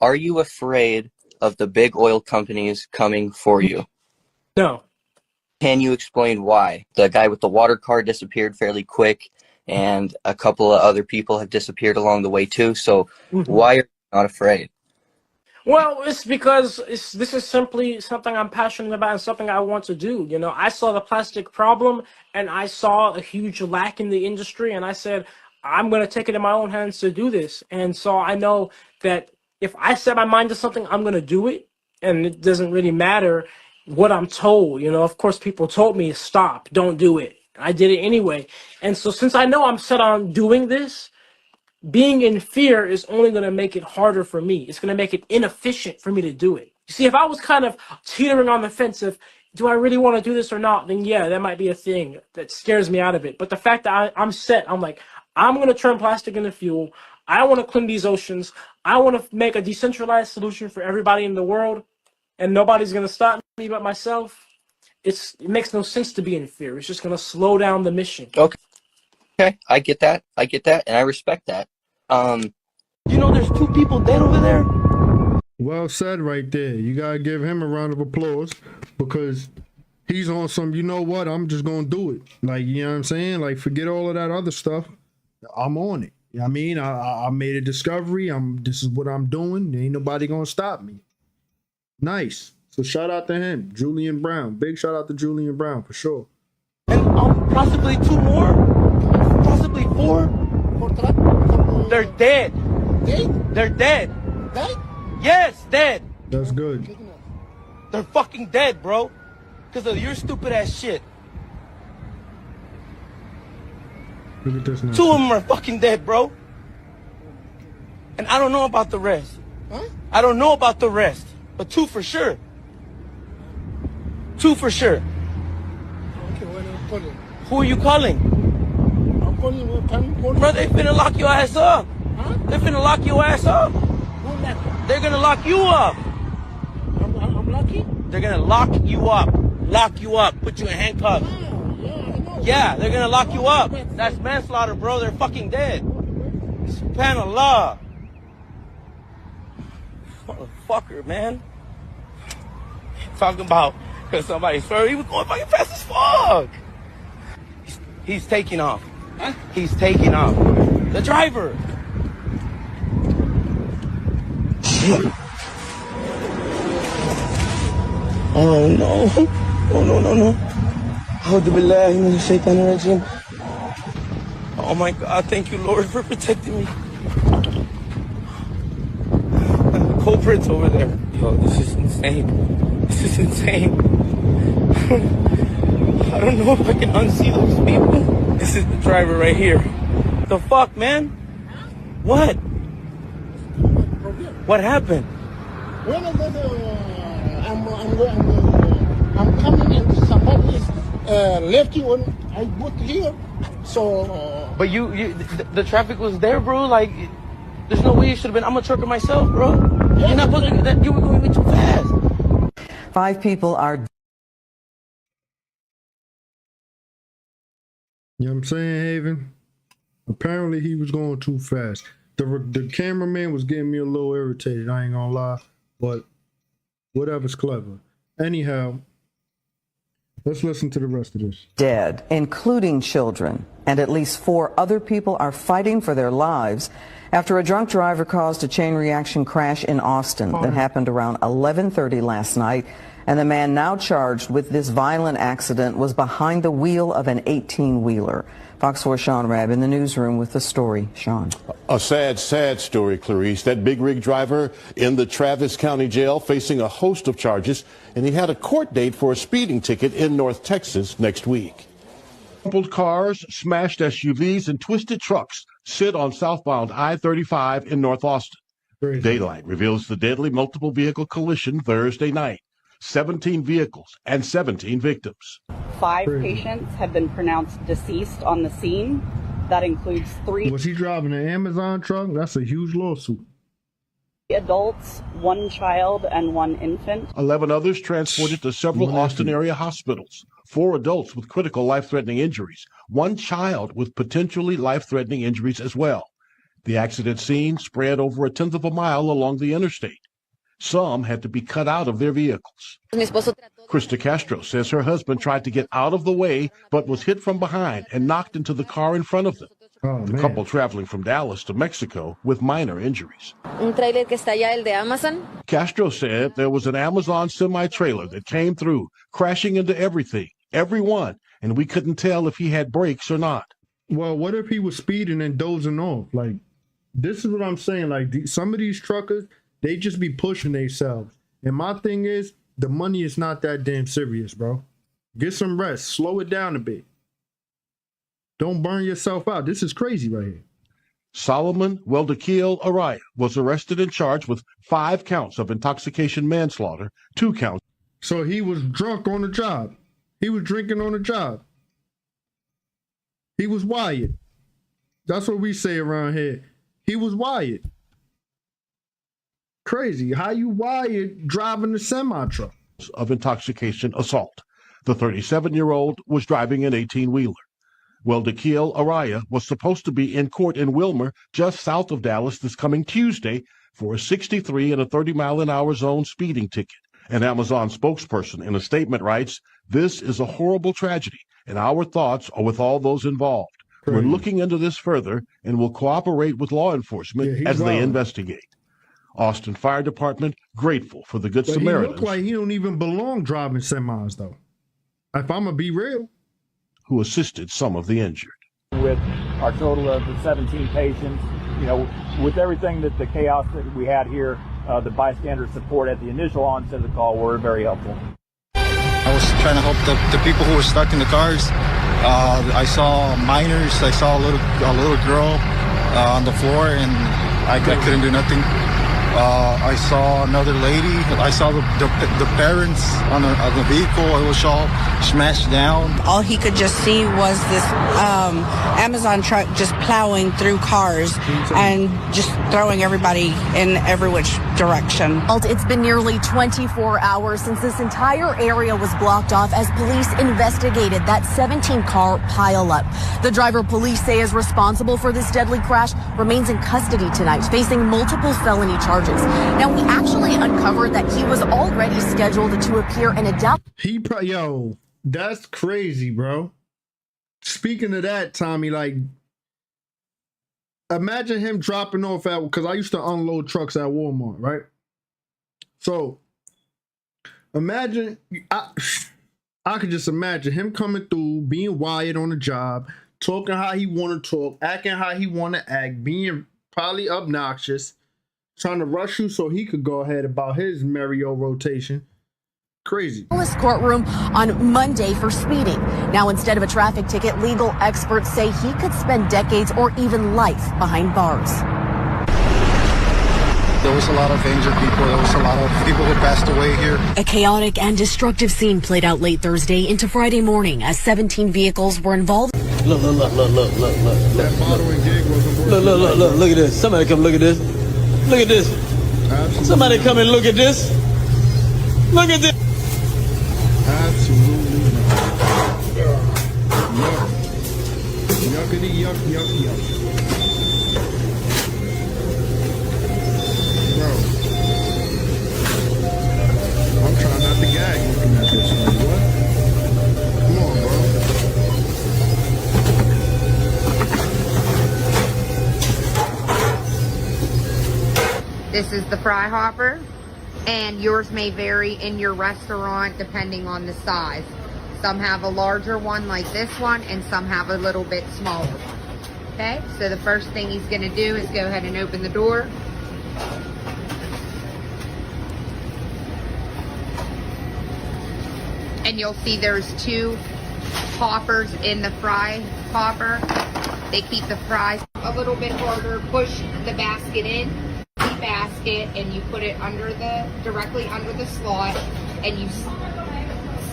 Are you afraid of the big oil companies coming for you? No. Can you explain why? The guy with the water car disappeared fairly quick, and a couple of other people have disappeared along the way too. So why are you not afraid? Well, it's because this is simply something I'm passionate about and something I want to do. You know, I saw the plastic problem and I saw a huge lack in the industry, and I said, I'm going to take it in my own hands to do this. And so I know that if I set my mind to something, I'm going to do it. And it doesn't really matter what I'm told. You know, of course, people told me, stop, don't do it. I did it anyway. And so since I know I'm set on doing this, being in fear is only going to make it harder for me. It's going to make it inefficient for me to do it. You see, if I was kind of teetering on the fence of, do I really want to do this or not, then yeah, that might be a thing that scares me out of it. But the fact that I'm set, I'm like, I'm going to turn plastic into fuel. I want to clean these oceans. I want to make a decentralized solution for everybody in the world, and nobody's going to stop me but myself. It makes no sense to be in fear. It's just going to slow down the mission. Okay, I get that, and I respect that. You know, there's 2 people dead over there. Well said right there. You gotta give him a round of applause because he's on some, you know what, I'm just gonna do it. Like, you know what I'm saying? Like, forget all of that other stuff. I'm on it. You know what I mean? I made a discovery. This is what I'm doing. Ain't nobody gonna stop me. Nice. So shout out to him, Julian Brown. Big shout out to Julian Brown for sure. And possibly 2 more, possibly 4. They're dead. They're dead. Yes, dead. That's good. They're fucking dead, bro. Because of your stupid ass shit. Look at this now. 2 of them are fucking dead, bro. And I don't know about the rest. I don't know about the rest. But 2 for sure. 2 for sure. Who are you calling? I'm calling. Bro, they finna lock your ass up. They finna lock your ass up. They're gonna lock you up. I'm lucky? They're gonna lock you up. Lock you up. Put you in handcuffs. Yeah, they're gonna lock you up. That's manslaughter, bro. They're fucking dead. Subhanallah. Motherfucker, man. Talking about because somebody's sorry, he was going fucking fast as fuck. He's taking off. He's taking off. The driver. Oh no. Oh no. Oh my God, thank you, Lord, for protecting me. The culprit's over there. Yo, this is insane. This is insane. I don't know if I can unsee those people. This is the driver right here. The fuck, man? What? What happened? When I'm coming and somebody left you and I put here. So. But the traffic was there, bro. Like, there's no way you should have been. I'm a trucker myself, bro. Yeah, you're not supposed to. You were going too fast. 5 people are. You know what I'm saying, Haven? Apparently he was going too fast. The cameraman was getting me a little irritated, I ain't gonna lie. But whatever's clever. Anyhow, let's listen to the rest of this. Dead, including children, and at least 4 other people are fighting for their lives after a drunk driver caused a chain reaction crash in Austin that happened around 11:30 last night. And the man now charged with this violent accident was behind the wheel of an 18-wheeler. Fox 4 Sean Rabb in the newsroom with the story. Sean. A sad, sad story, Clarice. That big rig driver in the Travis County Jail facing a host of charges, and he had a court date for a speeding ticket in North Texas next week. Crumpled cars, smashed SUVs, and twisted trucks sit on southbound I-35 in North Austin. Daylight reveals the deadly multiple vehicle collision Thursday night. 17 vehicles and 17 victims. 5 patients have been pronounced deceased on the scene. That includes 3. Was he driving an Amazon truck? That's a huge lawsuit. Adults, 1 child, and 1 infant. 11 others transported to several Austin area hospitals. 4 adults with critical life-threatening injuries. 1 child with potentially life-threatening injuries as well. The accident scene spread over 1/10 of a mile along the interstate. Some had to be cut out of their vehicles. Krista Castro says her husband tried to get out of the way, but was hit from behind and knocked into the car in front of them. The couple traveling from Dallas to Mexico with minor injuries. Castro said there was an Amazon semi-trailer that came through, crashing into everything, everyone, and we couldn't tell if he had brakes or not. Well, what if he was speeding and dozing off? Like, this is what I'm saying. Like, some of these truckers, they just be pushing themselves. And my thing is, the money is not that damn serious, bro. Get some rest. Slow it down a bit. Don't burn yourself out. This is crazy right here. Solomon Weldakil Araya was arrested and charged with 5 counts of intoxication manslaughter, 2 counts. So he was drunk on the job. He was drinking on the job. He was wired. That's what we say around here. He was wired. Crazy. How you wired driving a semi-truck? Of intoxication assault. The 37-year-old was driving an 18-wheeler. Weldakil Araya was supposed to be in court in Wilmer, just south of Dallas, this coming Tuesday for a 63 and a 30-mile-an-hour zone speeding ticket. An Amazon spokesperson in a statement writes, "This is a horrible tragedy, and our thoughts are with all those involved. We're looking into this further and will cooperate with law enforcement as they investigate." Austin Fire Department grateful for the Good Samaritans. He look like he don't even belong driving semis, though. If I'm going to be real. Who assisted some of the injured. With our total of the 17 patients, you know, with everything that the chaos that we had here, the bystander support at the initial onset of the call were very helpful. I was trying to help the people who were stuck in the cars. I saw minors. I saw a little girl on the floor, and I couldn't do nothing. I saw another lady. I saw the parents on the vehicle. It was all smashed down. All he could just see was this Amazon truck just plowing through cars and just throwing everybody in every which direction. It's been nearly 24 hours since this entire area was blocked off as police investigated that 17-car pileup. The driver police say is responsible for this deadly crash remains in custody tonight, facing multiple felony charges. Now, we actually uncovered that he was already scheduled to appear in a Dallas. Yo, that's crazy, bro. Speaking of that, Tommy, like, imagine him dropping off at, because I used to unload trucks at Walmart, right? So, imagine, I could just imagine him coming through, being wired on the job, talking how he want to talk, acting how he want to act, being probably obnoxious, trying to rush you so he could go ahead about his merry old rotation. Crazy. Courtroom on Monday for speeding. Now, instead of a traffic ticket, legal experts say he could spend decades or even life behind bars. There was a lot of injured people. There was a lot of people who passed away here. A chaotic and destructive scene played out late Thursday into Friday morning as 17 vehicles were involved. Look at this. Somebody come look at this. Look at this. Absolutely. Somebody come and look at this. Look at this. Absolutely not. Yuckity yuck yuck yuck. Bro. I'm trying not to gag looking at this. Like, what? Come on, bro. This is the fry hopper, and yours may vary in your restaurant depending on the size. Some have a larger one like this one, and some have a little bit smaller one. Okay, so the first thing he's going to do is go ahead and open the door. And you'll see there's 2 hoppers in the fry hopper. They keep the fries a little bit harder. Push the basket in. Basket, and you put it directly under the slot, and you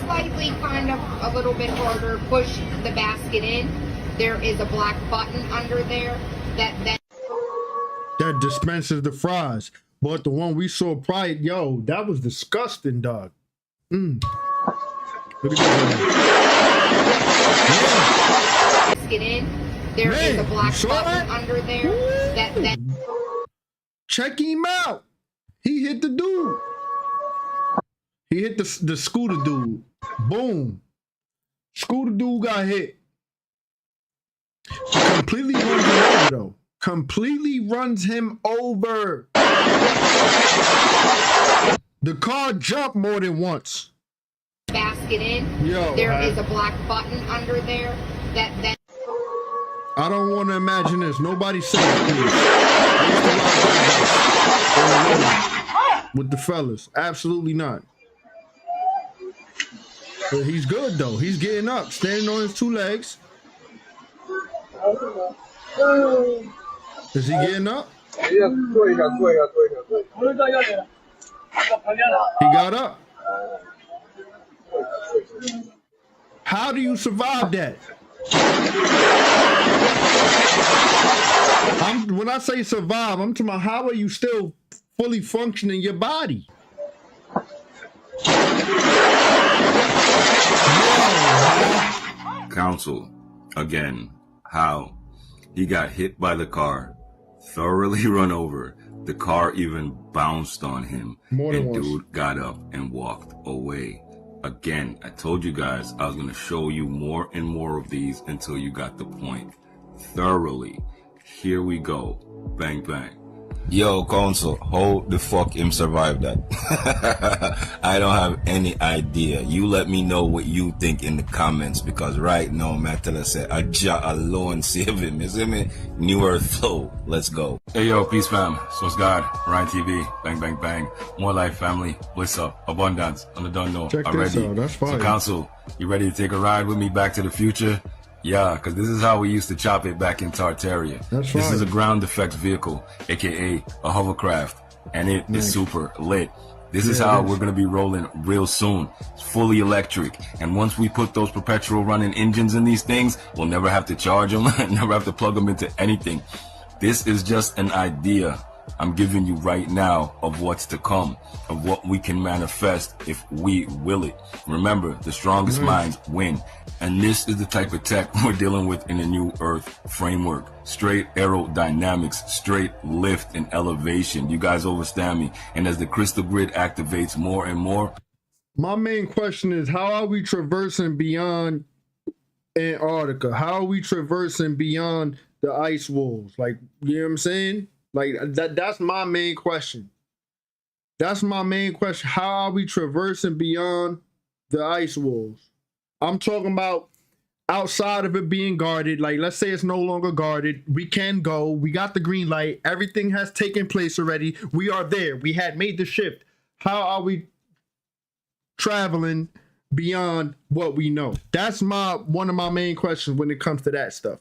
slightly kind of a little bit harder push the basket in. There is a black button under there that dispenses the fries. But the one we saw prior, yo, that was disgusting, dog. Look at that. Basket in. There is a black button under there that check him out. He hit the dude. He hit the scooter dude. Boom. Scooter dude got hit. Completely runs him over, though. Completely runs him over. The car jumped more than once. Basket in. Yo, there is a black button under there that I don't want to imagine this. Nobody say it, please. With the fellas. Absolutely not. But he's good, though. He's getting up, standing on his 2 legs. Is he getting up? He got up. How do you survive that? When I say survive, I'm talking about how are you still fully functioning your body? Counsel, again, how he got hit by the car, thoroughly run over. The car even bounced on him, and dude got up and walked away. Again, I told you guys I was going to show you more and more of these until you got the point. Thoroughly. Here we go. Bang, bang. Yo, Counsel, how the fuck him survive that? I don't have any idea. You let me know what you think in the comments, because right now, man, tell us a Jah alone save him. You see me? New Earth flow. Let's go. Hey, yo, peace, fam. So it's God, Ryan TV, bang, bang, bang. More life, family, bliss up, abundance. On the done know. Check this out. That's fine. So, Counsel, you ready to take a ride with me back to the future? Yeah, because this is how we used to chop it back in Tartaria. That's This right. is a ground effects vehicle, aka a hovercraft, and it is super lit. This is how we're going to be rolling real soon. It's fully electric. And once we put those perpetual running engines in these things, we'll never have to charge them, never have to plug them into anything. This is just an idea I'm giving you right now of what's to come, of what we can manifest if we will it. Remember, the strongest minds win. And this is the type of tech we're dealing with in the New Earth framework. Straight aerodynamics, straight lift and elevation. You guys understand me? And as the crystal grid activates more and more. My main question is, how are we traversing beyond Antarctica? How are we traversing beyond the ice walls? Like, you know what I'm saying? Like, that's my main question. That's my main question. How are we traversing beyond the ice walls? I'm talking about outside of it being guarded. Like, let's say it's no longer guarded. We can go. We got the green light. Everything has taken place already. We are there. We had made the shift. How are we traveling beyond what we know? That's one of my main questions when it comes to that stuff.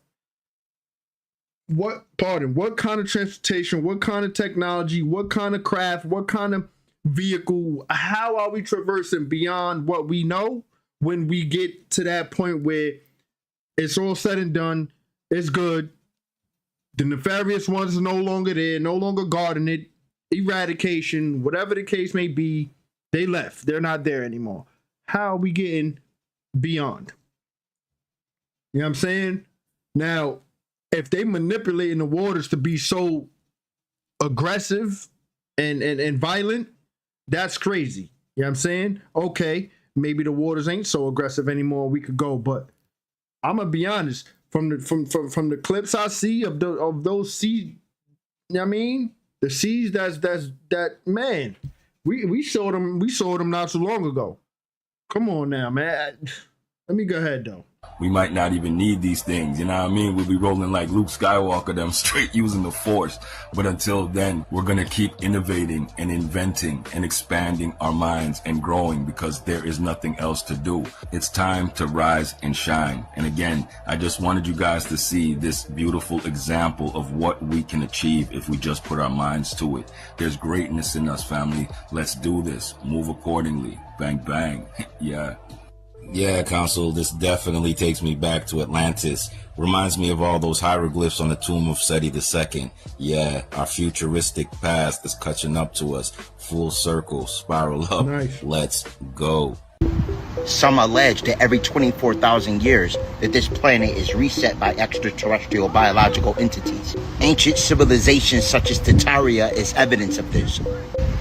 What kind of transportation, what kind of technology, what kind of craft, what kind of vehicle, how are we traversing beyond what we know when we get to that point where it's all said and done, it's good, the nefarious ones are no longer there, no longer guarding it, eradication, whatever the case may be, they left, they're not there anymore. How are we getting beyond? You know what I'm saying? Now, if they manipulating the waters to be so aggressive and violent, that's crazy. You know what I'm saying? Okay, maybe the waters ain't so aggressive anymore. We could go, but I'm gonna be honest. From the clips I see of those seas, you know what I mean? The seas that man, we saw them not too long ago. Come on now, man. Let me go ahead though. We might not even need these things, you know what I mean? We'll be rolling like Luke Skywalker, them straight using the Force. But until then, we're going to keep innovating and inventing and expanding our minds and growing, because there is nothing else to do. It's time to rise and shine. And again, I just wanted you guys to see this beautiful example of what we can achieve if we just put our minds to it. There's greatness in us, family. Let's do this. Move accordingly. Bang, bang. Yeah. Yeah, Counsel, this definitely takes me back to Atlantis. Reminds me of all those hieroglyphs on the tomb of Seti II. Yeah, our futuristic past is catching up to us. Full circle, spiral up. Nice. Let's go. Some allege that every 24,000 years that this planet is reset by extraterrestrial biological entities. Ancient civilizations such as Tartaria is evidence of this.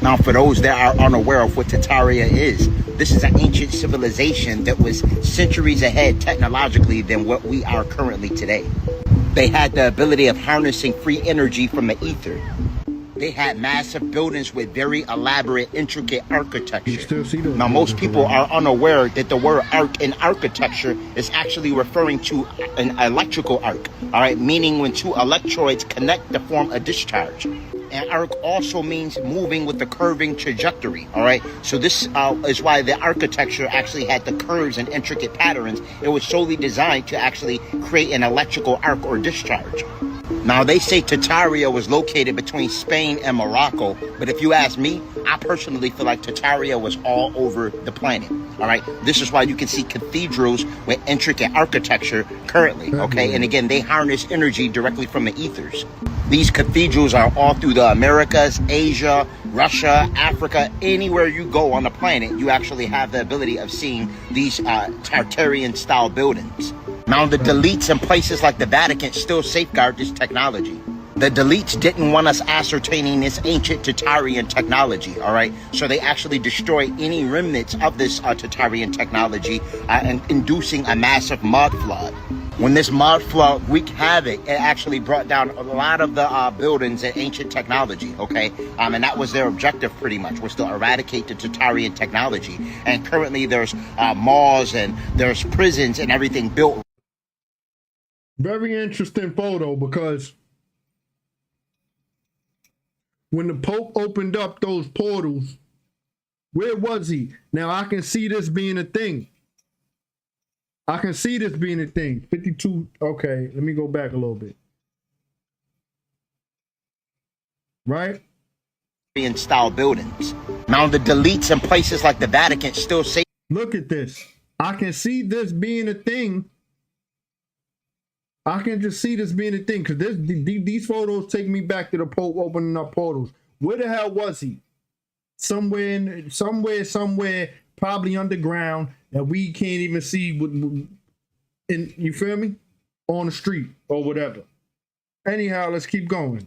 Now, for those that are unaware of what Tartaria is, this is an ancient civilization that was centuries ahead technologically than what we are currently today. They had the ability of harnessing free energy from the ether. They had massive buildings with very elaborate, intricate architecture. Now, most people are unaware that the word arc in architecture is actually referring to an electrical arc, all right, meaning when two electrodes connect to form a discharge. And arc also means moving with the curving trajectory, all right? So this is why the architecture actually had the curves and intricate patterns. It was solely designed to actually create an electrical arc or discharge. Now, they say Tartaria was located between Spain and Morocco, but if you ask me, I personally feel like Tartaria was all over the planet, all right? This is why you can see cathedrals with intricate architecture currently, okay? And again, they harness energy directly from the ethers. These cathedrals are all through the Americas, Asia, Russia, Africa, anywhere you go on the planet, you actually have the ability of seeing these Tartarian-style buildings. Now, the deletes in places like the Vatican still safeguard this technology. The deletes didn't want us ascertaining this ancient Tartarian technology, all right? So they actually destroy any remnants of this Tartarian technology and inducing a massive mud flood. When this mud flood wreaked havoc, it actually brought down a lot of the buildings and ancient technology, okay? And that was their objective pretty much, was to eradicate the Tartarian technology. And currently there's malls and there's prisons and everything built. Very interesting photo, because when the Pope opened up those portals, where was he? Now, I can see this being a thing. I can see this being a thing. 52. Okay, let me go back a little bit. Right? In style buildings. Now, the deletes in places like the Vatican still say. Look at this. I can see this being a thing. I can just see this being a thing, because these photos take me back to the Pope opening up portals. Where the hell was he? Somewhere, probably underground that we can't even see. And you feel me? On the street or whatever. Anyhow, let's keep going.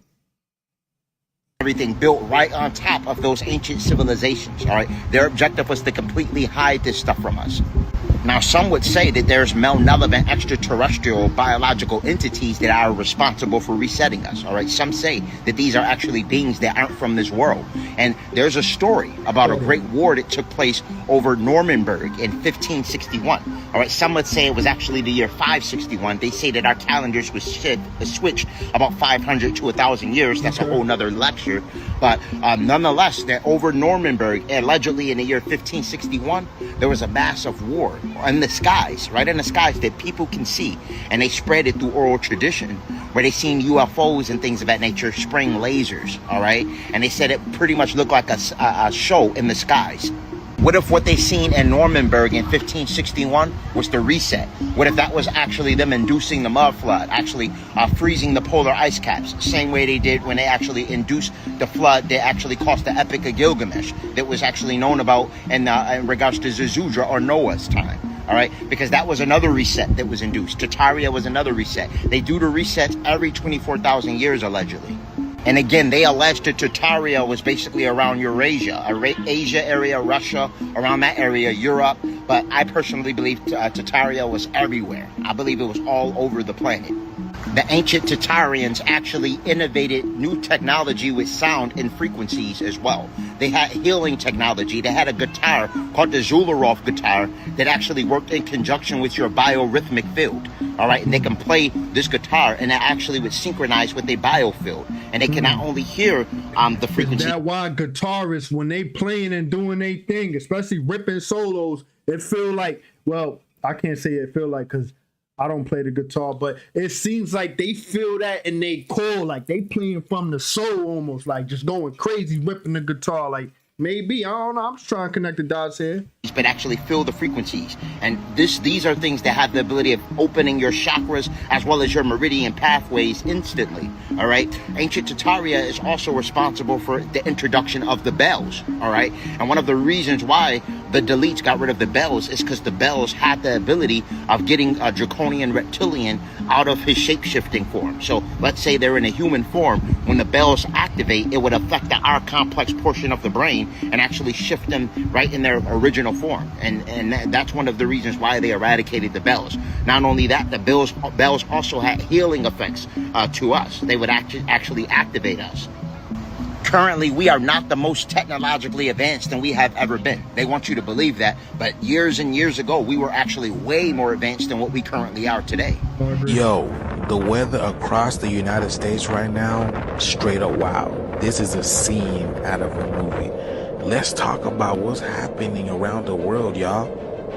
Everything built right on top of those ancient civilizations, all right? Their objective was to completely hide this stuff from us. Now, some would say that there's malevolent extraterrestrial biological entities that are responsible for resetting us, all right? Some say that these are actually beings that aren't from this world. And there's a story about a great war that took place over Nuremberg in 1561, all right? Some would say it was actually the year 561. They say that our calendars was switched about 500 to 1,000 years. That's a whole nother lecture. But nonetheless, that over Nuremberg, allegedly in the year 1561, there was a massive war in the skies, right in the skies, that people can see, and they spread it through oral tradition, where they seen UFOs and things of that nature spraying lasers, all right? And they said it pretty much looked like a show in the skies. What if what they seen in Nuremberg in 1561 was the reset? What if that was actually them inducing the mud flood, actually freezing the polar ice caps, same way they did when they actually induced the flood that actually caused the Epic of Gilgamesh, that was actually known about in regards to Zuzudra or Noah's time, all right? Because that was another reset that was induced. Tartaria was another reset. They do the resets every 24,000 years, allegedly. And again, they alleged that Tartaria was basically around Eurasia, Asia area, Russia, around that area, Europe. But I personally believe Tartaria was everywhere. I believe it was all over the planet. The ancient Tartarians actually innovated new technology with sound and frequencies as well. They had healing technology. They had a guitar called the Zularov guitar that actually worked in conjunction with your biorhythmic field. All right, and they can play this guitar, and that actually would synchronize with their biofield. And they can not only hear the frequency. That's why guitarists, when they playing and doing their thing, especially ripping solos, it feel like, well, I can't say it feel like, because I don't play the guitar, but it seems like they feel that in their core, like they playing from the soul almost, like just going crazy, ripping the guitar. Like, maybe, I don't know, I'm just trying to connect the dots here. But actually feel the frequencies. And these are things that have the ability of opening your chakras as well as your meridian pathways instantly, all right? Ancient Tartaria is also responsible for the introduction of the bells, all right? And one of the reasons why the deletes got rid of the bells is because the bells had the ability of getting a draconian reptilian out of his shape-shifting form. So let's say they're in a human form. When the bells activate, it would affect the R complex portion of the brain and actually shift them right in their original form. And that's one of the reasons why they eradicated the bells. Not only that, the bells also had healing effects to us. They would actually activate us. Currently, we are not the most technologically advanced than we have ever been. They want you to believe that, but years and years ago, we were actually way more advanced than what we currently are today. Yo, the weather across the United States right now, straight up wow. This is a scene out of a movie. Let's talk about what's happening around the world, y'all.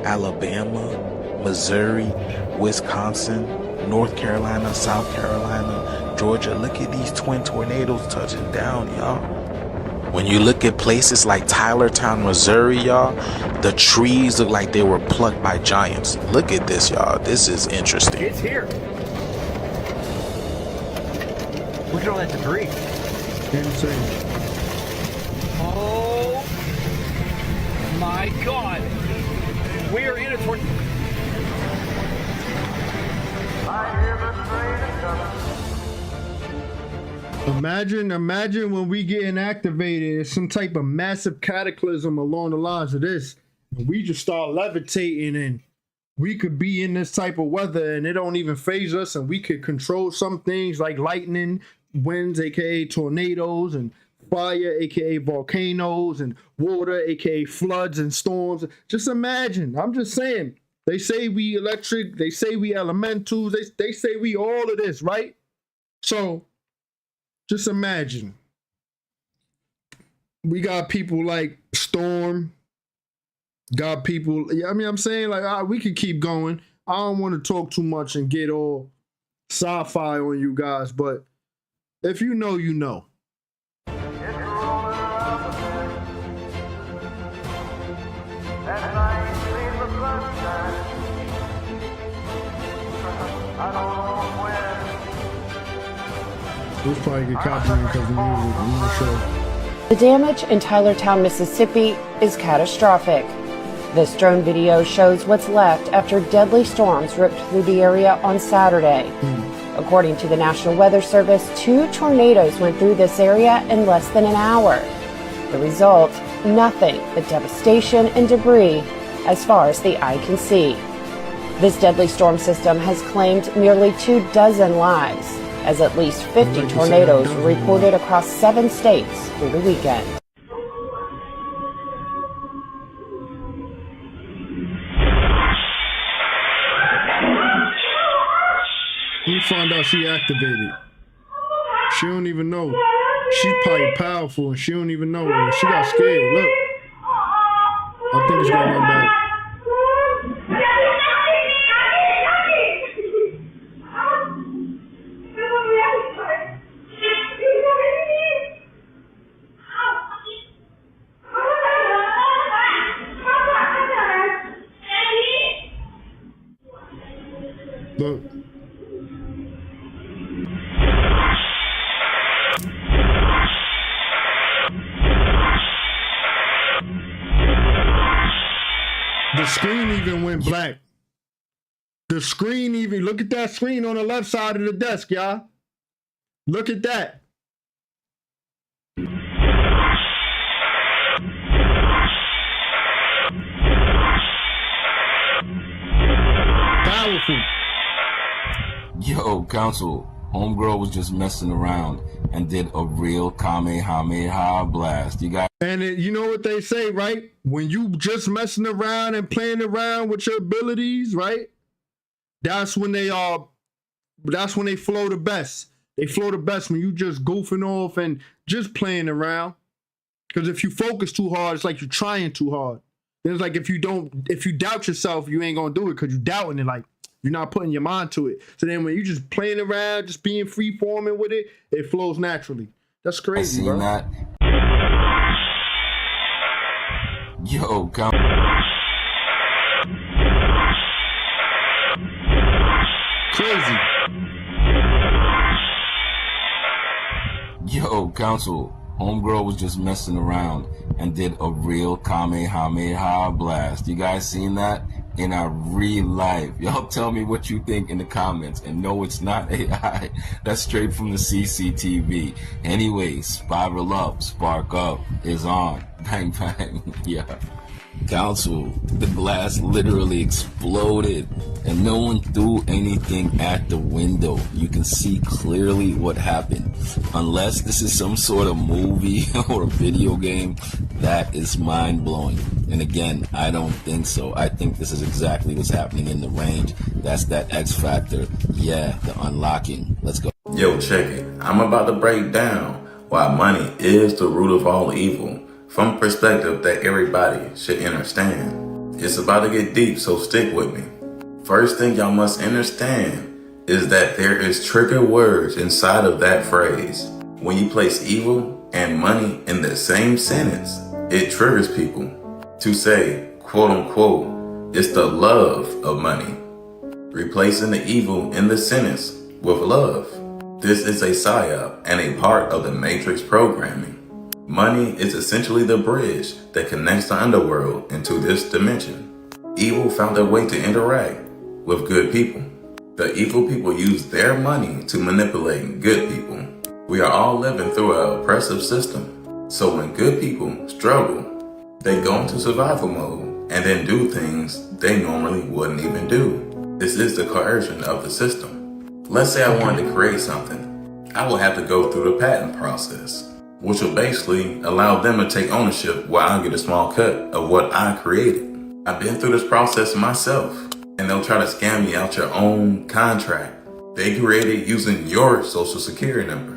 Alabama, Missouri, Wisconsin, North Carolina, South Carolina, Georgia. Look at these twin tornadoes touching down, y'all. When you look at places like Tylertown, Missouri, y'all, the trees look like they were plucked by giants. Look at this, y'all. This is interesting. It's here. Look at all that debris. Insane. Oh my God. We are in a tornado. Imagine when we getting activated, it's some type of massive cataclysm along the lines of this. And we just start levitating and we could be in this type of weather and it don't even phase us, and we could control some things like lightning, winds, aka tornadoes, and fire, aka volcanoes, and water, aka floods and storms. Just imagine. I'm just saying. They say we electric, they say we elementals, they say we all of this, right? So just imagine. We got people like Storm, got people, I mean, I'm saying like, we could keep going. I don't want to talk too much and get all sci-fi on you guys, but if you know, you know. We'll probably get copyrighted because of the music. I'm not sure. The damage in Tylertown, Mississippi is catastrophic. This drone video shows what's left after deadly storms ripped through the area on Saturday. According to the National Weather Service, 2 tornadoes went through this area in less than an hour. The result, nothing but devastation and debris as far as the eye can see. This deadly storm system has claimed nearly 24 lives, as at least 50 tornadoes were reported across 7 states through the weekend. We found out she activated. She don't even know. She's probably powerful and she don't even know. She got scared. Look. I think it's gonna run back. Look. The screen even went black. The screen even, look at that screen on the left side of the desk, y'all. Look at that. Powerful. Yo, Council, homegirl was just messing around and did a real Kamehameha blast. You got. And you know what they say, right? When you just messing around and playing around with your abilities, right? That's when they flow the best. They flow the best when you just goofing off and just playing around. Because if you focus too hard, it's like you're trying too hard. Then it's like if you doubt yourself, you ain't gonna do it because you doubting it, like you're not putting your mind to it. So then when you just playing around, just being free forming with it, it flows naturally. That's crazy, bro. That. Yo, crazy. Yo, Council, homegirl was just messing around and did a real Kamehameha blast. You guys seen that? In our real life. Y'all tell me what you think in the comments. And no, it's not AI. That's straight from the CCTV. Anyway, Spiral Up, Spark Up is on. Bang, bang. Yeah. Council, the glass literally exploded and no one threw anything at the window. You can see clearly what happened. Unless this is some sort of movie or a video game, that is mind-blowing. And again, I don't think so. I think this is exactly what's happening in the range. That's that X factor. Yeah, the unlocking. Let's go. Yo, check it. I'm about to break down why money is the root of all evil, from a perspective that everybody should understand. It's about to get deep, so stick with me. First thing y'all must understand is that there is trigger words inside of that phrase. When you place evil and money in the same sentence, it triggers people to say, quote unquote, it's the love of money, replacing the evil in the sentence with love. This is a psyop and a part of the Matrix programming. Money is essentially the bridge that connects the underworld into this dimension. Evil found a way to interact with good people. The evil people use their money to manipulate good people. We are all living through an oppressive system. So when good people struggle, they go into survival mode and then do things they normally wouldn't even do. This is the coercion of the system. Let's say I wanted to create something. I will have to go through the patent process, which will basically allow them to take ownership while I get a small cut of what I created. I've been through this process myself, and they'll try to scam you out your own contract they created using your social security number.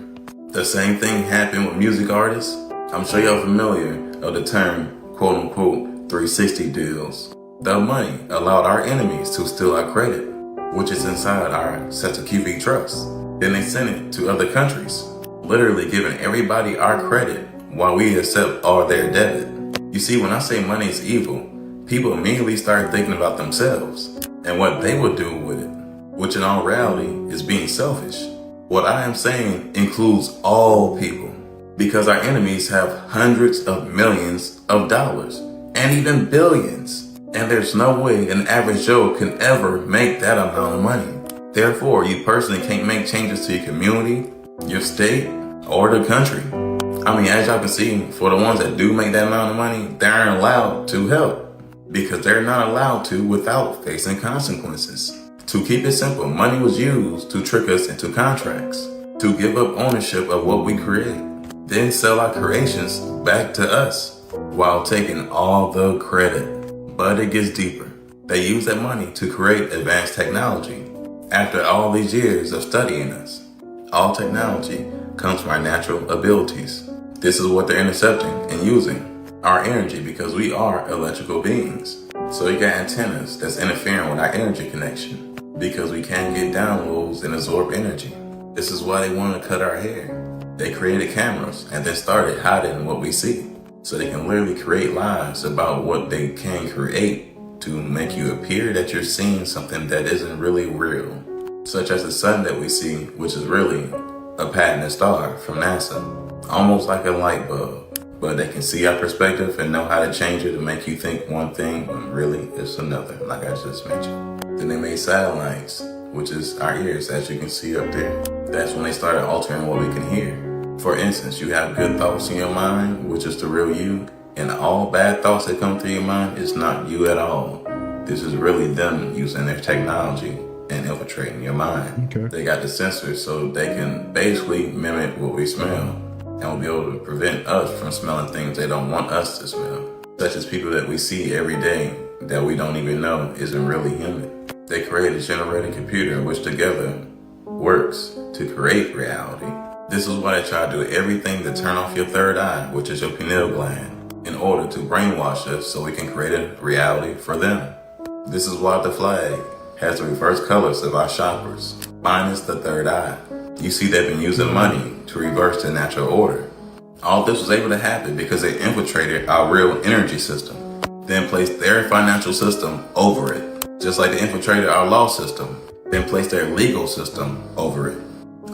The same thing happened with music artists. I'm sure y'all familiar of the term quote unquote 360 deals. The money allowed our enemies to steal our credit, which is inside our Seta QV trust. Then they sent it to other countries, literally giving everybody our credit while we accept all their debit. You see, when I say money is evil, people immediately start thinking about themselves and what they would do with it, which in all reality is being selfish. What I am saying includes all people, because our enemies have hundreds of millions of dollars and even billions. And there's no way an average Joe can ever make that amount of money. Therefore, you personally can't make changes to your community, your state, or the country. I mean, as y'all can see, for the ones that do make that amount of money, they aren't allowed to help because they're not allowed to without facing consequences. To keep it simple, money was used to trick us into contracts, to give up ownership of what we create, then sell our creations back to us while taking all the credit. But it gets deeper. They use that money to create advanced technology. After all these years of studying us, all technology comes from our natural abilities. This is what they're intercepting and using, our energy, because we are electrical beings. So you got antennas that's interfering with our energy connection because we can't get downloads and absorb energy. This is why they want to cut our hair. They created cameras and then started hiding what we see, so they can literally create lies about what they can create to make you appear that you're seeing something that isn't really real, such as the sun that we see, which is really a patented star from NASA, almost like a light bulb. But they can see our perspective and know how to change it to make you think one thing when really it's another, like I just mentioned. Then they made satellites, which is our ears, as you can see up there. That's when they started altering what we can hear. For instance, you have good thoughts in your mind, which is the real you, and all bad thoughts that come through your mind is not you at all. This is really them using their technology and infiltrating your mind. Okay. They got the sensors so they can basically mimic what we smell and will be able to prevent us from smelling things they don't want us to smell, such as people that we see every day that we don't even know isn't really human. They create a generated computer which together works to create reality. This is why they try to do everything to turn off your third eye, which is your pineal gland, in order to brainwash us so we can create a reality for them. This is why the flag has the reverse colors of our chakras, minus the third eye. You see, they've been using money to reverse the natural order. All this was able to happen because they infiltrated our real energy system, then placed their financial system over it. Just like they infiltrated our law system, then placed their legal system over it.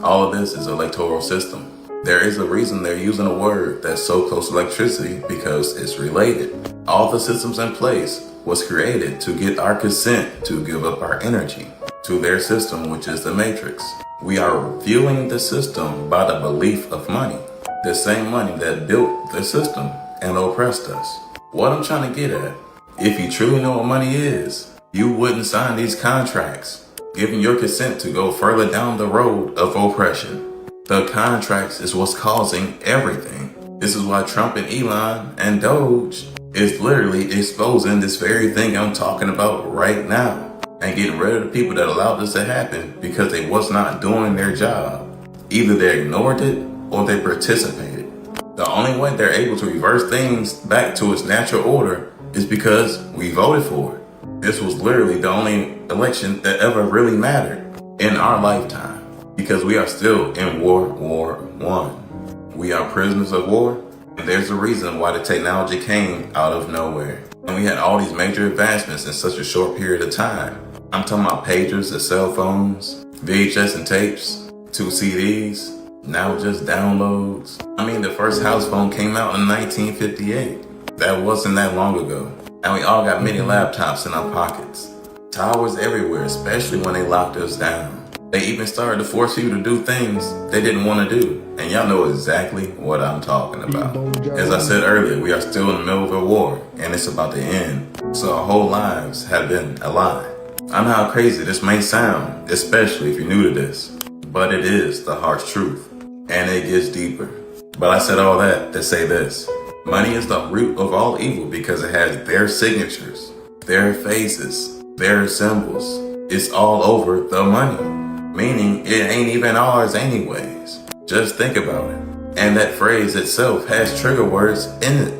All of this is an electoral system. There is a reason they're using a word that's so close to electricity, because it's related. All the systems in place was created to get our consent to give up our energy to their system, which is the Matrix. We are fueling the system by the belief of money, the same money that built the system and oppressed us. What I'm trying to get at, if you truly know what money is, you wouldn't sign these contracts, giving your consent to go further down the road of oppression. The contracts is what's causing everything. This is why Trump and Elon and Doge is literally exposing this very thing I'm talking about right now and getting rid of the people that allowed this to happen because they was not doing their job. Either they ignored it or they participated. The only way they're able to reverse things back to its natural order is because we voted for it. This was literally the only election that ever really mattered. in our lifetime, because we are still in World War I. We are prisoners of war, and there's a reason why the technology came out of nowhere. And we had all these major advancements in such a short period of time. I'm talking about pagers and cell phones, VHS and tapes, 2 CDs, now just downloads. I mean, the first house phone came out in 1958. That wasn't that long ago. And we all got mini laptops in our pockets. Towers everywhere, especially when they locked us down. They even started to force you to do things they didn't want to do. And y'all know exactly what I'm talking about. As I said earlier, we are still in the middle of a war, and it's about to end. So our whole lives have been a lie. I know how crazy this may sound, especially if you're new to this, but it is the harsh truth, and it gets deeper. But I said all that to say this. Money is the root of all evil because it has their signatures, their faces, their symbols. It's all over the money, meaning it ain't even ours anyways. Just think about it. And that phrase itself has trigger words in it,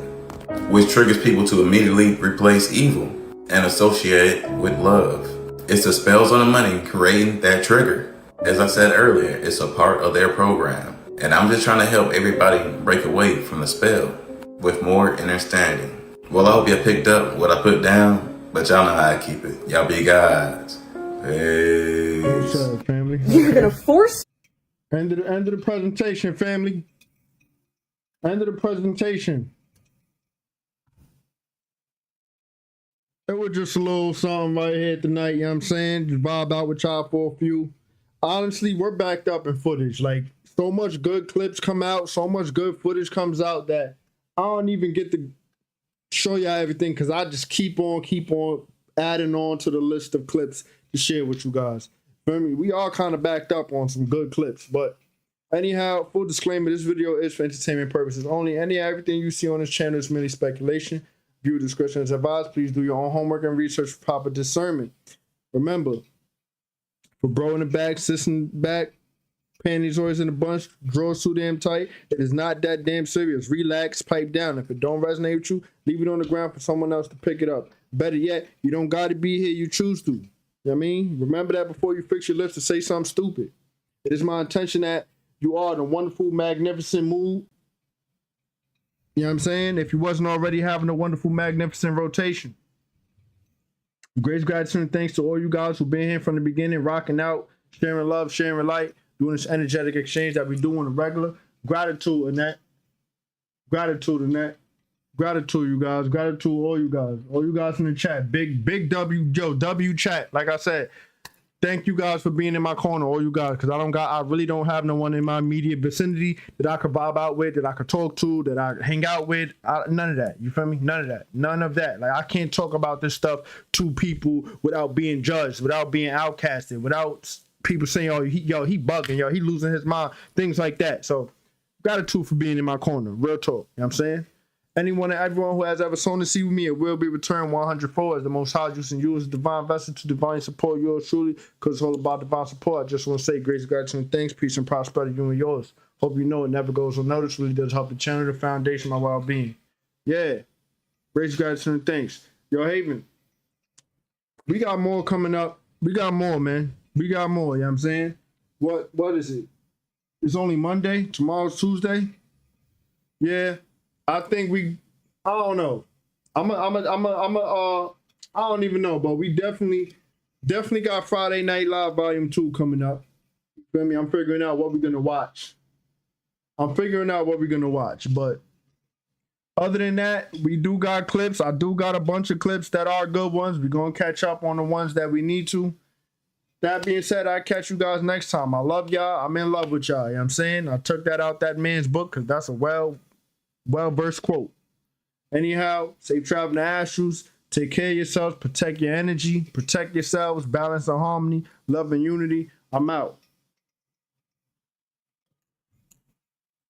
which triggers people to immediately replace evil and associate it with love. It's the spells on the money creating that trigger. As I said earlier, it's a part of their program. And I'm just trying to help everybody break away from the spell with more understanding. Well, I hope you picked up what I put down, but y'all know how I keep it. Y'all be guys. Peace. What's up, family? You're gonna force. End of the presentation, family. End of the presentation. It was just a little something right here tonight, you know what I'm saying? Just vibe out with y'all for a few. Honestly, we're backed up in footage. Like, so much good clips come out, so much good footage comes out that I don't even get to show y'all everything because I just keep on adding on to the list of clips to share with you guys. Feel me? We all kind of backed up on some good clips, but anyhow, full disclaimer, this video is for entertainment purposes only. Everything you see on this channel is merely speculation. Viewer discretion is advised. Please do your own homework and research for proper discernment. Remember, for bro in the back, sis in the back, panties always in a bunch, drawers too damn tight, it is not that damn serious. Relax, pipe down. If it don't resonate with you, leave it on the ground for someone else to pick it up. Better yet, you don't got to be here, you choose to. You know what I mean? Remember that before you fix your lips to say something stupid. It is my intention that you are in a wonderful, magnificent mood. You know what I'm saying? If you wasn't already having a wonderful, magnificent rotation. Great gratitude and thanks to all you guys who've been here from the beginning, rocking out, sharing love, sharing light, doing this energetic exchange that we do on a regular. Gratitude in that. Gratitude in that. Gratitude, you guys. Gratitude, all you guys. All you guys in the chat. Big W, yo, W chat. Like I said, thank you guys for being in my corner, all you guys, because I really don't have no one in my immediate vicinity that I could vibe out with, that I could talk to, that I hang out with. None of that. You feel me? None of that. None of that. Like, I can't talk about this stuff to people without being judged, without being outcasted, without people saying, oh, he bugging, yo, he losing his mind, things like that. So, gratitude for being in my corner. Real talk. You know what I'm saying? Anyone and everyone who has ever sown a seed with me, it will be returned 100-fold as the Most High using you as a divine vessel to divinely support yours truly, because it's all about divine support. I just want to say grace, gratitude, and thanks, peace, and prosperity, you and yours. Hope you know it never goes unnoticed. Really does help the channel, the foundation, my well-being. Yeah. Grace, gratitude, and thanks. Yo, Haven, we got more coming up. We got more, man. We got more, you know what I'm saying? What is it? It's only Monday. Tomorrow's Tuesday. Yeah. I think I don't know. I don't even know, but we definitely got Friday Night Live Volume 2 coming up. You feel me? I'm figuring out what we're gonna watch. But other than that, we do got clips. I do got a bunch of clips that are good ones. We're gonna catch up on the ones that we need to. That being said, I'll catch you guys next time. I love y'all. I'm in love with y'all. You know what I'm saying? I took that out that man's book because that's a well-versed quote. Anyhow, safe traveling to Astros. Take care of yourselves. Protect your energy. Protect yourselves. Balance and harmony. Love and unity. I'm out.